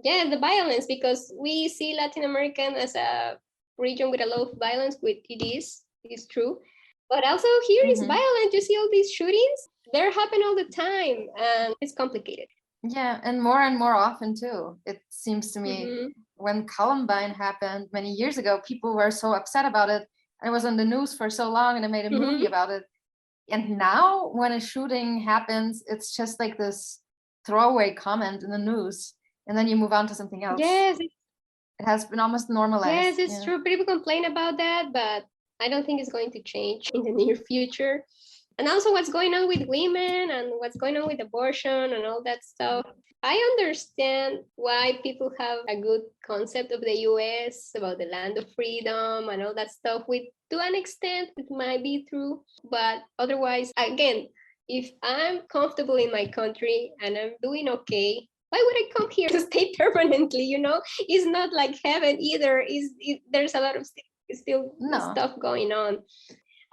the violence, because we see Latin American as a region with a lot of violence, which it's true. But also here is violent. You see all these shootings. They're happening all the time, and it's complicated. Yeah, and more often too. It seems to me when Columbine happened many years ago, people were so upset about it, and it was on the news for so long, and they made a movie about it. And now when a shooting happens, it's just like this throwaway comment in the news, and then you move on to something else. Yes, it has been almost normalized. Yes, it's true. People complain about that, but I don't think it's going to change in the near future. And also what's going on with women and what's going on with abortion and all that stuff. I understand why people have a good concept of the US about the land of freedom and all that stuff. To an extent, it might be true. But otherwise, again, if I'm comfortable in my country and I'm doing okay, why would I come here to stay permanently? It's not like heaven either. There's a lot of still stuff going on.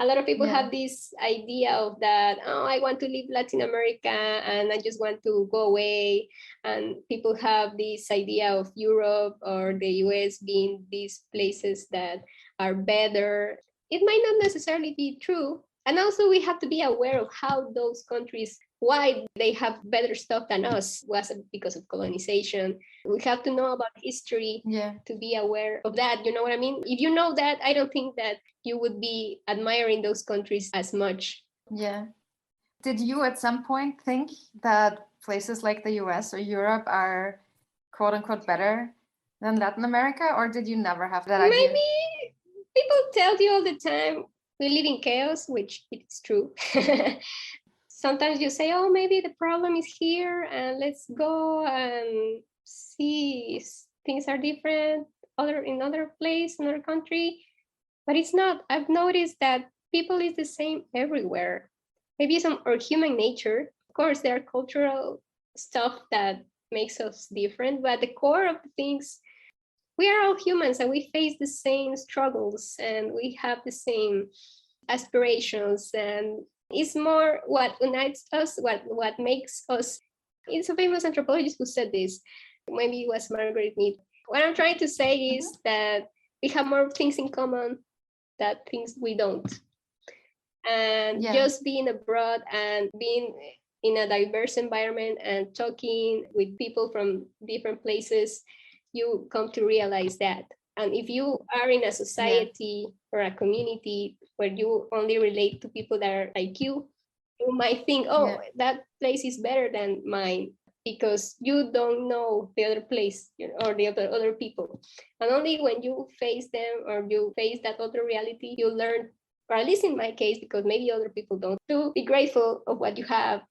A lot of people have this idea of that, I want to leave Latin America and I just want to go away. And people have this idea of Europe or the US being these places that are better. It might not necessarily be true. And also we have to be aware of how those countries, why they have better stuff than us, was because of colonization. We have to know about history to be aware of that. You know what I mean? If you know that, I don't think that you would be admiring those countries as much. Yeah. Did you at some point think that places like the US or Europe are quote unquote better than Latin America? Or did you never have that idea? Maybe people tell you all the time, we live in chaos, which it's true. Sometimes you say, oh, maybe the problem is here and let's go and see if things are different in other place, another country. But it's not. I've noticed that people is the same everywhere. Maybe or human nature. Of course, there are cultural stuff that makes us different, but the core of the things, we are all humans and we face the same struggles and we have the same aspirations, and it's more what unites us, what makes us. It's a famous anthropologist who said this. Maybe it was Margaret Mead. What I'm trying to say is that we have more things in common than things we don't. And just being abroad and being in a diverse environment and talking with people from different places, you come to realize that. And if you are in a society or a community where you only relate to people that are like you might think, that place is better than mine, because you don't know the other place or the other people. And only when you face them or you face that other reality, you learn, or at least in my case, because maybe other people don't, to be grateful of what you have.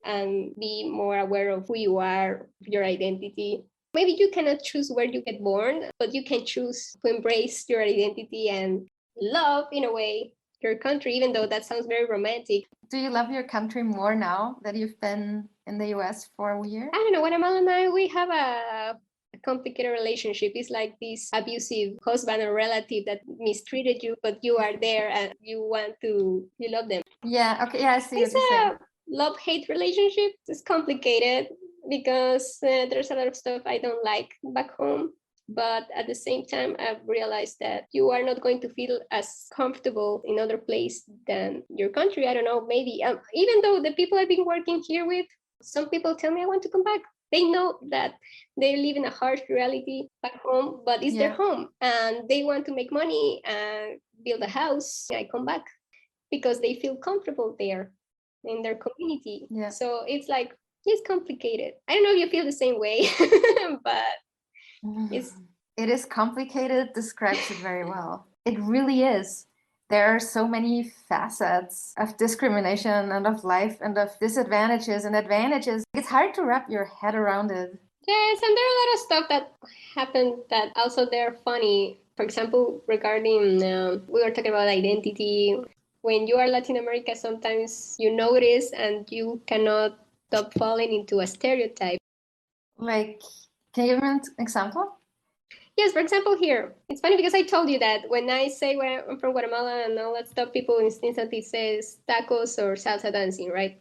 And be more aware of who you are, your identity. Maybe you cannot choose where you get born, but you can choose to embrace your identity and love, in a way, your country, even though that sounds very romantic. Do you love your country more now that you've been in the US for a year? I don't know. Guatemala and I, we have a complicated relationship. It's like this abusive husband or relative that mistreated you, but you are there and you love them. Yeah, okay, I see what you're saying. Love-hate relationship. It's complicated because there's a lot of stuff I don't like back home. But at the same time, I've realized that you are not going to feel as comfortable in other place than your country. I don't know, maybe. Even though the people I've been working here with, some people tell me I want to come back. They know that they live in a harsh reality back home, but it's their home. And they want to make money and build a house. I come back because they feel comfortable there in their community. So it's like, it's complicated. I don't know if you feel the same way, but it is complicated, describes it very well. It really is. There are so many facets of discrimination and of life and of disadvantages and advantages. It's hard to wrap your head around it. Yes, and there are a lot of stuff that happened that also they're funny. For example, regarding, we were talking about identity. When you are Latin America, sometimes you notice and you cannot stop falling into a stereotype. Like, can you give me an example? Yes, for example, here. It's funny because I told you that when I say I'm from Guatemala and all that stuff, people instantly says tacos or salsa dancing, right?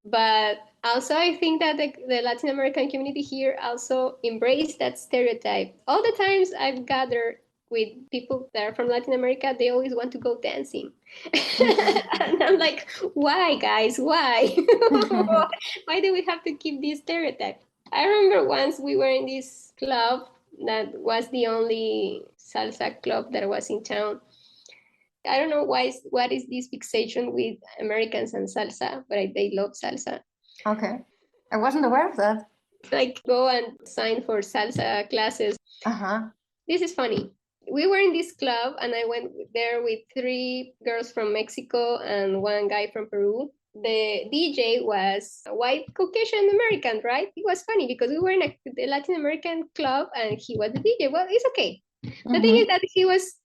But also I think that the Latin American community here also embraced that stereotype. All the times I've gathered with people that are from Latin America, they always want to go dancing. And I'm like, why, guys? Why? Why do we have to keep this stereotype? I remember once we were in this club that was the only salsa club that was in town. I don't know what is this fixation with Americans and salsa, but they love salsa. Okay. I wasn't aware of that. Like, go and sign for salsa classes. Uh-huh. This is funny. We were in this club and I went there with 3 girls from Mexico and 1 guy from Peru. The DJ was a white Caucasian American, right? It was funny because we were in a Latin American club and he was the DJ. Well, it's okay. The thing is that he was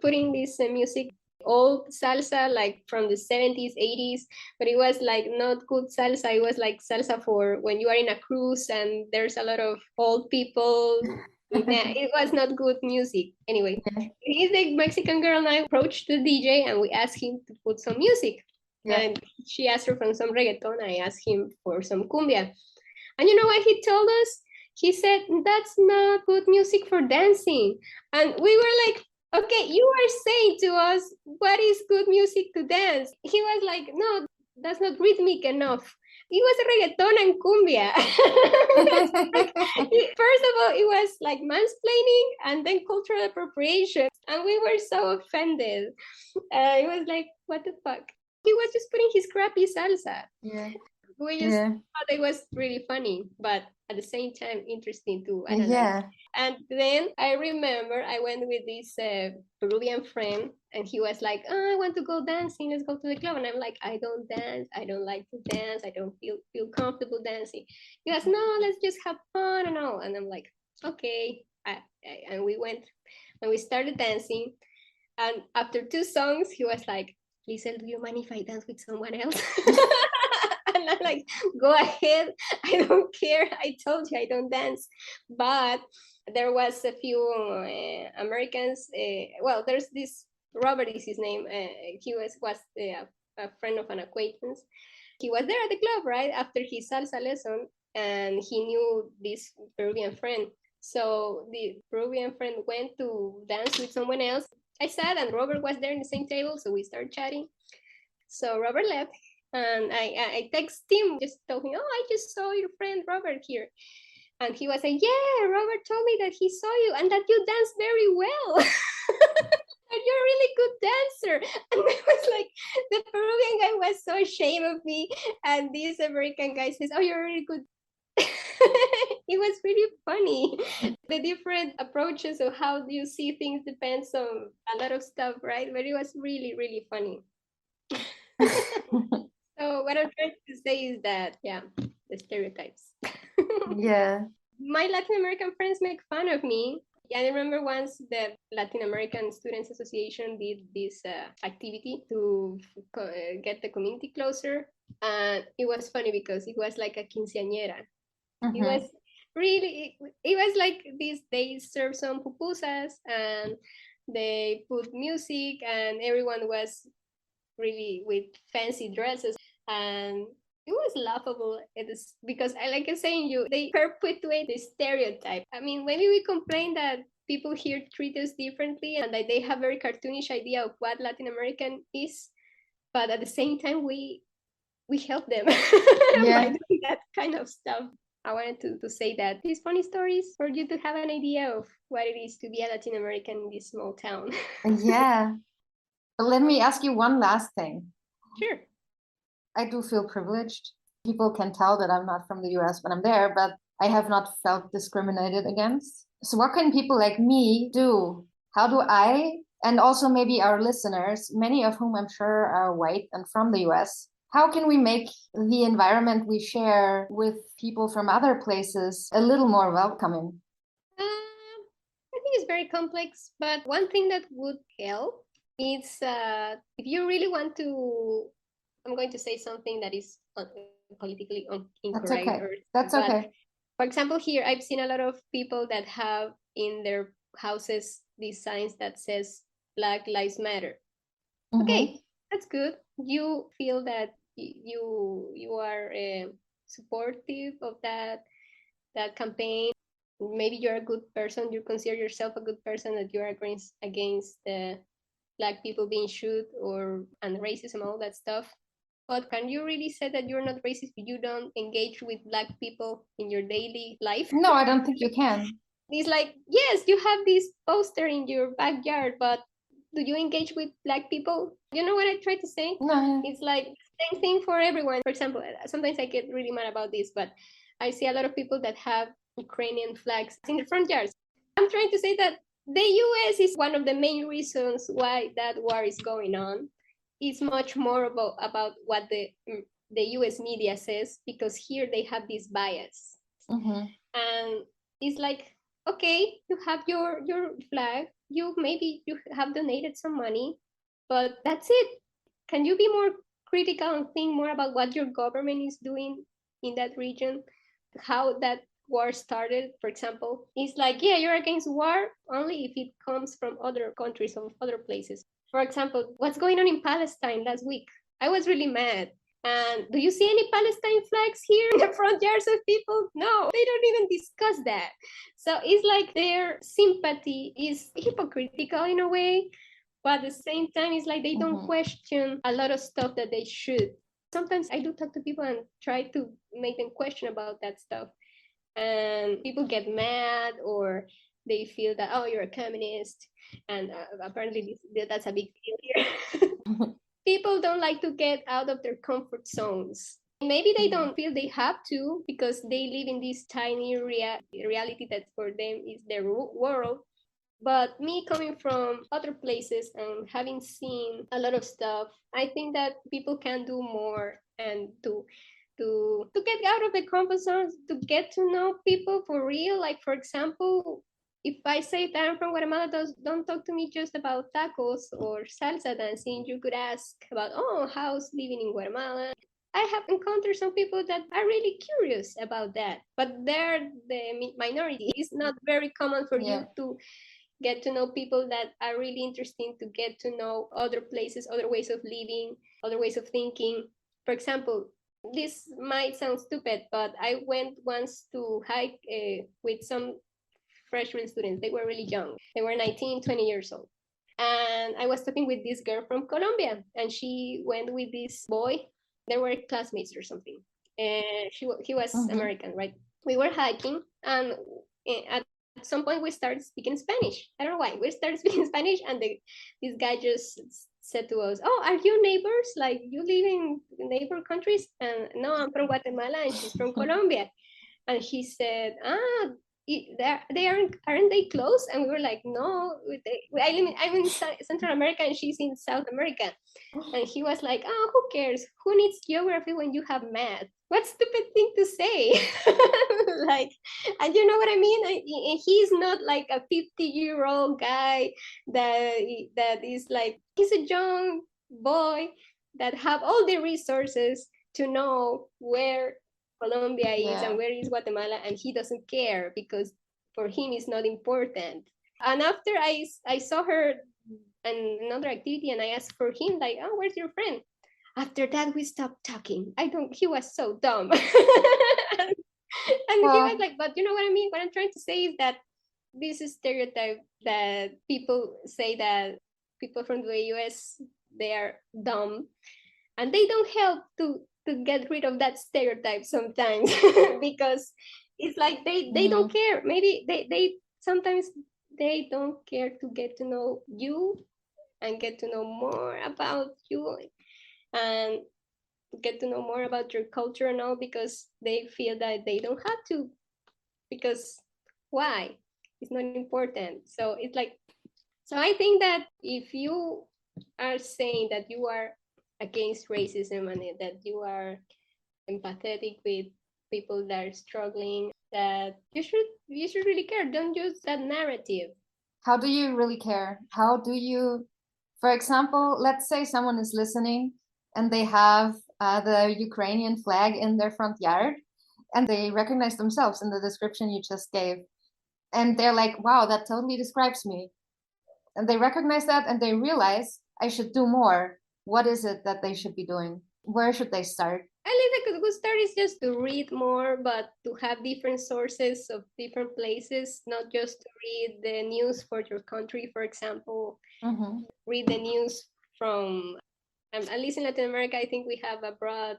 putting this music, old salsa, like from the 70s, 80s, but it was like not good salsa. It was like salsa for when you are in a cruise and there's a lot of old people. It was not good music. Anyway, he's the Mexican girl and I approached the DJ and we asked him to put some music. Yeah. And she asked her for some reggaeton. I asked him for some cumbia. And you know what he told us? He said, that's not good music for dancing. And we were like, okay, you are saying to us, what is good music to dance? He was like, no, that's not rhythmic enough. It was reggaeton and cumbia. First of all, it was like mansplaining and then cultural appropriation. And we were so offended. It was like, what the fuck? He was just putting his crappy salsa. Yeah. We just thought it was really funny, but at the same time interesting to analyze. And then I remember I went with this Peruvian friend and he was like, oh, I want to go dancing, let's go to the club. And I'm like, I don't dance, I don't like to dance, I don't feel comfortable dancing. He goes, no, let's just have fun and all. And I'm like, okay. And we went and we started dancing. And after 2 songs, he was like, Liesl, do you mind if I dance with someone else? And I'm like, go ahead, I don't care. I told you I don't dance. But there was a few Americans. Well, there's this, Robert is his name. He was a friend of an acquaintance. He was there at the club, right, after his salsa lesson, and he knew this Peruvian friend. So the Peruvian friend went to dance with someone else. I sat and Robert was there in the same table, so we started chatting. So Robert left and I texted him, just told him, oh, I just saw your friend Robert here. And he was like, yeah, Robert told me that he saw you and that you dance very well. And you're a really good dancer. And I was like, the Peruvian guy was so ashamed of me. And this American guy says, oh, you're really good. It was really funny. The different approaches of how you see things depends on a lot of stuff, right? But it was really, really funny. So what I'm trying to say is that, the stereotypes. Yeah. My Latin American friends make fun of me. I remember once the Latin American Students Association did this activity to get the community closer. And it was funny because it was like a quinceañera. It was really, it was like this, they served some pupusas and they put music and everyone was really with fancy dresses. And it was laughable. It is because like I was saying, they perpetuate the stereotype. I mean, maybe we complain that people here treat us differently and that they have very cartoonish idea of what Latin American is, but at the same time we help them by doing that kind of stuff. I wanted to say that these funny stories for you to have an idea of what it is to be a Latin American in this small town. Yeah. But let me ask you one last thing. Sure. I do feel privileged. People can tell that I'm not from the US when I'm there, but I have not felt discriminated against. So what can people like me do? How do I, and also maybe our listeners, many of whom I'm sure are white and from the US, how can we make the environment we share with people from other places a little more welcoming? I think it's very complex, but one thing that would help is if you really want to, I'm going to say something that is politically incorrect. That's okay. For example, here I've seen a lot of people that have in their houses these signs that says Black Lives Matter. Okay, that's good. You feel that you are supportive of that campaign. maybe you're a good person, you consider yourself a good person, that you're against the Black people being shot and racism, all that stuff. But can you really say that you're not racist if you don't engage with Black people in your daily life? No, I don't think you can. It's like, yes, you have this poster in your backyard, but do you engage with Black people? You know what I try to say? No. It's like same thing for everyone. For example, sometimes I get really mad about this, but I see a lot of people that have Ukrainian flags in the front yards. I'm trying to say that the US is one of the main reasons why that war is going on. It's much more about what the US media says, because here they have this bias. Mm-hmm. And it's like, okay, you have your flag, maybe you have donated some money, but that's it. Can you be more critical and think more about what your government is doing in that region, how that war started? For example, it's like, yeah, you're against war only if it comes from other countries or other places. For example, what's going on in Palestine last week? I was really mad. And do you see any Palestine flags here in the front yards of people? No, they don't even discuss that. So it's like their sympathy is hypocritical in a way, but at the same time, it's like they don't question a lot of stuff that they should. Sometimes I do talk to people and try to make them question about that stuff. And people get mad, or they feel that, oh, you're a communist. And apparently that's a big deal here. People don't like to get out of their comfort zones. Maybe they don't feel they have to, because they live in this tiny reality that for them is their world. But me coming from other places and having seen a lot of stuff, I think that people can do more, and to get out of the comfort zones, to get to know people for real. Like, for example, if I say that I'm from Guatemala, don't talk to me just about tacos or salsa dancing. You could ask about, oh, how's living in Guatemala? I have encountered some people that are really curious about that, but they're the minority. It's not very common for you to get to know people that are really interesting, to get to know other places, other ways of living, other ways of thinking. For example, this might sound stupid, but I went once to hike with some freshman students. They were really young. They were 19, 20 years old. And I was talking with this girl from Colombia, and she went with this boy. They were classmates or something. And he was American, right? We were hiking, and at some point we started speaking Spanish. I don't know why. We started speaking Spanish, and this guy just said to us, oh, are you neighbors? Like, you live in neighbor countries? And no, I'm from Guatemala, and she's from Colombia. And he said, they aren't they close? And we were like, no, I'm in Central America and she's in South America. And he was like, oh, who cares? Who needs geography when you have math? What stupid thing to say. Like, and you know what I mean? He's not like a 50-year-old guy that is like, he's a young boy that have all the resources to know where Colombia is and where is Guatemala, and he doesn't care because for him it's not important. And after I saw her in another activity, and I asked for him, like, oh, where's your friend? After that, we stopped talking. He was so dumb. And he was like, but you know what I mean? What I'm trying to say is that this is stereotype that people say that people from the US, they are dumb, and they don't help to get rid of that stereotype sometimes. Because it's like they don't care. Maybe they sometimes they don't care to get to know you and get to know more about you and get to know more about your culture and all, because they feel that they don't have to, because why? It's not important. So it's like, so I think that if you are saying that you are against racism and that you are empathetic with people that are struggling, that you should really care. Don't use that narrative. How do you really care? How do you, for example, let's say someone is listening and they have the Ukrainian flag in their front yard and they recognize themselves in the description you just gave. And they're like, wow, that totally describes me. And they recognize that and they realize I should do more. What is it that they should be doing? Where should they start? I think a good start is just to read more, but to have different sources of different places, not just to read the news for your country, for example. Read the news from, at least in Latin America, I think we have abroad,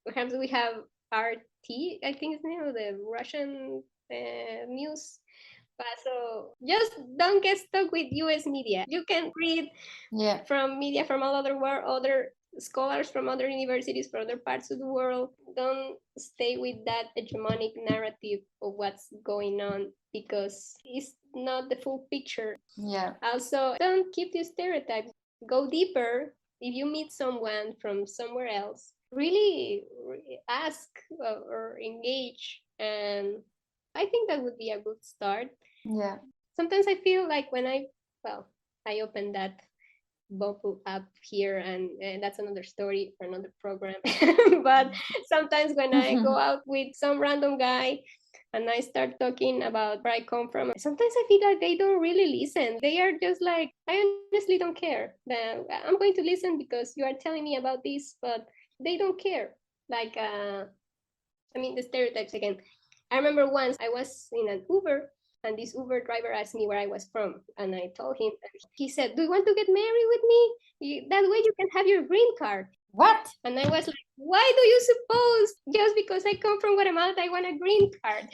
perhaps we have RT, I think it's the name of the Russian news. But so just don't get stuck with US media. You can read from media from all over the world, other scholars from other universities from other parts of the world. Don't stay with that hegemonic narrative of what's going on, because it's not the full picture. Also, don't keep the stereotypes. Go deeper. If you meet someone from somewhere else, really ask or engage, and I think that would be a good start. Sometimes I feel like when I opened that bubble up here, and that's another story for another program. But sometimes when I go out with some random guy and I start talking about where I come from, sometimes I feel like they don't really listen. They are just like, I honestly don't care. I'm going to listen because you are telling me about this, but they don't care. Like, the stereotypes again. I remember once I was in an Uber, and this Uber driver asked me where I was from, and I told him, and he said, "Do you want to get married with me? That way you can have your green card." What? And I was like, why do you suppose just because I come from Guatemala I want a green card?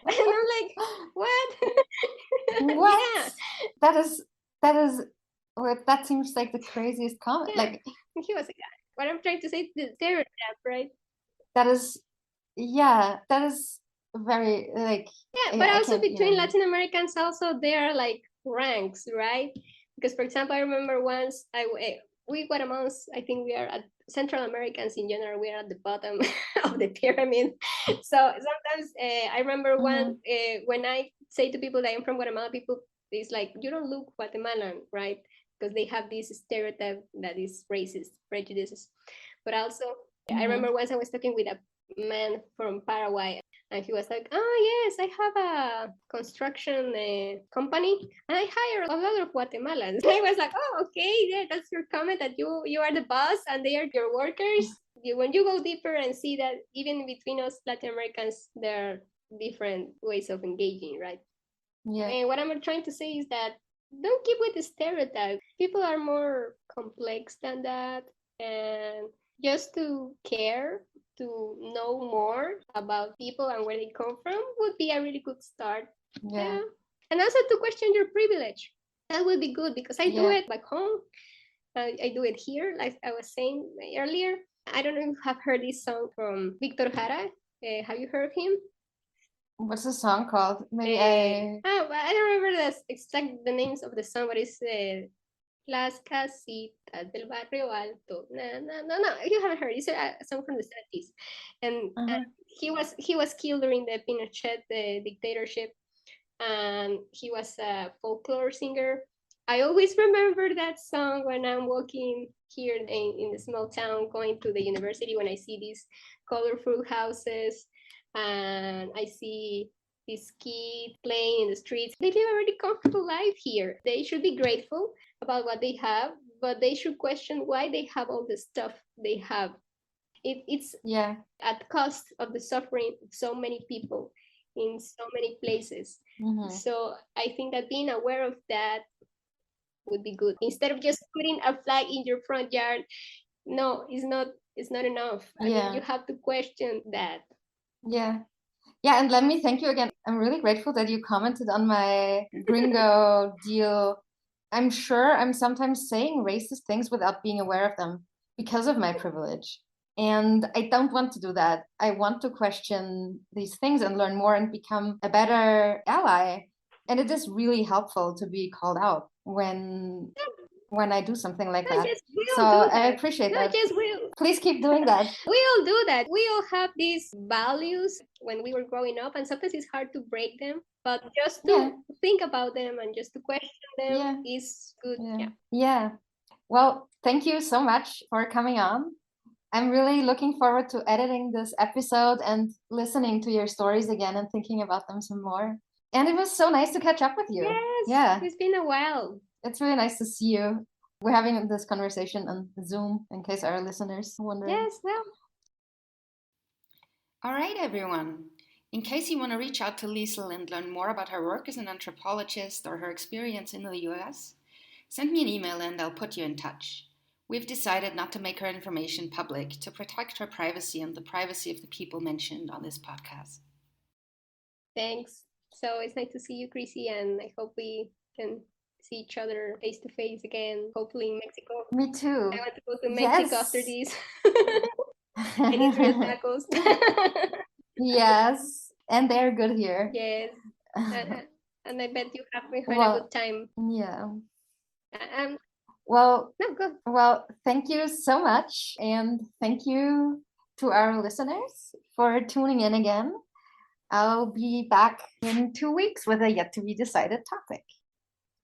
And I'm like, what? What? Yeah. That seems like the craziest comment. Yeah. Like, he was a guy. What I'm trying to say is the stereotype, right? That is very like. Yeah, but also between Latin Americans, also there are like ranks, right? Because, for example, I remember once we Guatemalans, I think we are at Central Americans in general, we are at the bottom of the pyramid. So sometimes I remember when I say to people that I'm from Guatemala, people is like, you don't look Guatemalan, right? Because they have this stereotype that is racist prejudices. But also, I remember once I was talking with a man from Paraguay, and he was like, "Oh yes, I have a construction company, and I hire a lot of Guatemalans." And I was like, "Oh, okay, yeah, that's your comment, that you are the boss and they are your workers." When you go deeper and see that even between us Latin Americans, there are different ways of engaging, right? Yeah. And what I'm trying to say is that don't keep with the stereotype. People are more complex than that, and just to care, to know more about people and where they come from would be a really good start. Yeah. And also to question your privilege. That would be good, because I do it back home. I do it here, like I was saying earlier. I don't know if you have heard this song from Victor Jara. Have you heard of him? What's the song called? Maybe I don't remember the names of the song, but it's Las Casitas del Barrio Alto. No, you haven't heard. It's a song from the 70s. And he was killed during the Pinochet dictatorship, and he was a folklore singer. I always remember that song when I'm walking here in the small town going to the university, when I see these colorful houses and I see these kids playing in the streets. They live a really comfortable life here. They should be grateful about what they have, but they should question why they have all the stuff they have. It's at cost of the suffering of so many people in so many places. So I think that being aware of that would be good. Instead of just putting a flag in your front yard, no, it's not enough. I mean, you have to question that. Yeah, and let me thank you again. I'm really grateful that you commented on my gringo deal. I'm sure I'm sometimes saying racist things without being aware of them because of my privilege. And I don't want to do that. I want to question these things and learn more and become a better ally. And it is really helpful to be called out when I do something like that. So I appreciate that. Please keep doing that. We all do that. We all have these values when we were growing up, and sometimes it's hard to break them. But just to think about them and just to question them is good. Yeah. Well, thank you so much for coming on. I'm really looking forward to editing this episode and listening to your stories again and thinking about them some more. And it was so nice to catch up with you. Yes, it's been a while. It's really nice to see you. We're having this conversation on Zoom, in case our listeners are wondering. Yes, well. All right, everyone. In case you want to reach out to Liesl and learn more about her work as an anthropologist or her experience in the US, send me an email and I'll put you in touch. We've decided not to make her information public to protect her privacy and the privacy of the people mentioned on this podcast. Thanks. So it's nice to see you, Chrissy, and I hope we can see each other face to face again, hopefully in Mexico. Me too. I want to go to Mexico after this. I need real tacos. Yes, and they're good here. Yes. And I bet you have had a good time. Yeah. No, go. Well, thank you so much. And thank you to our listeners for tuning in again. I'll be back in 2 weeks with a yet to be decided topic.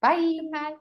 Bye. Bye.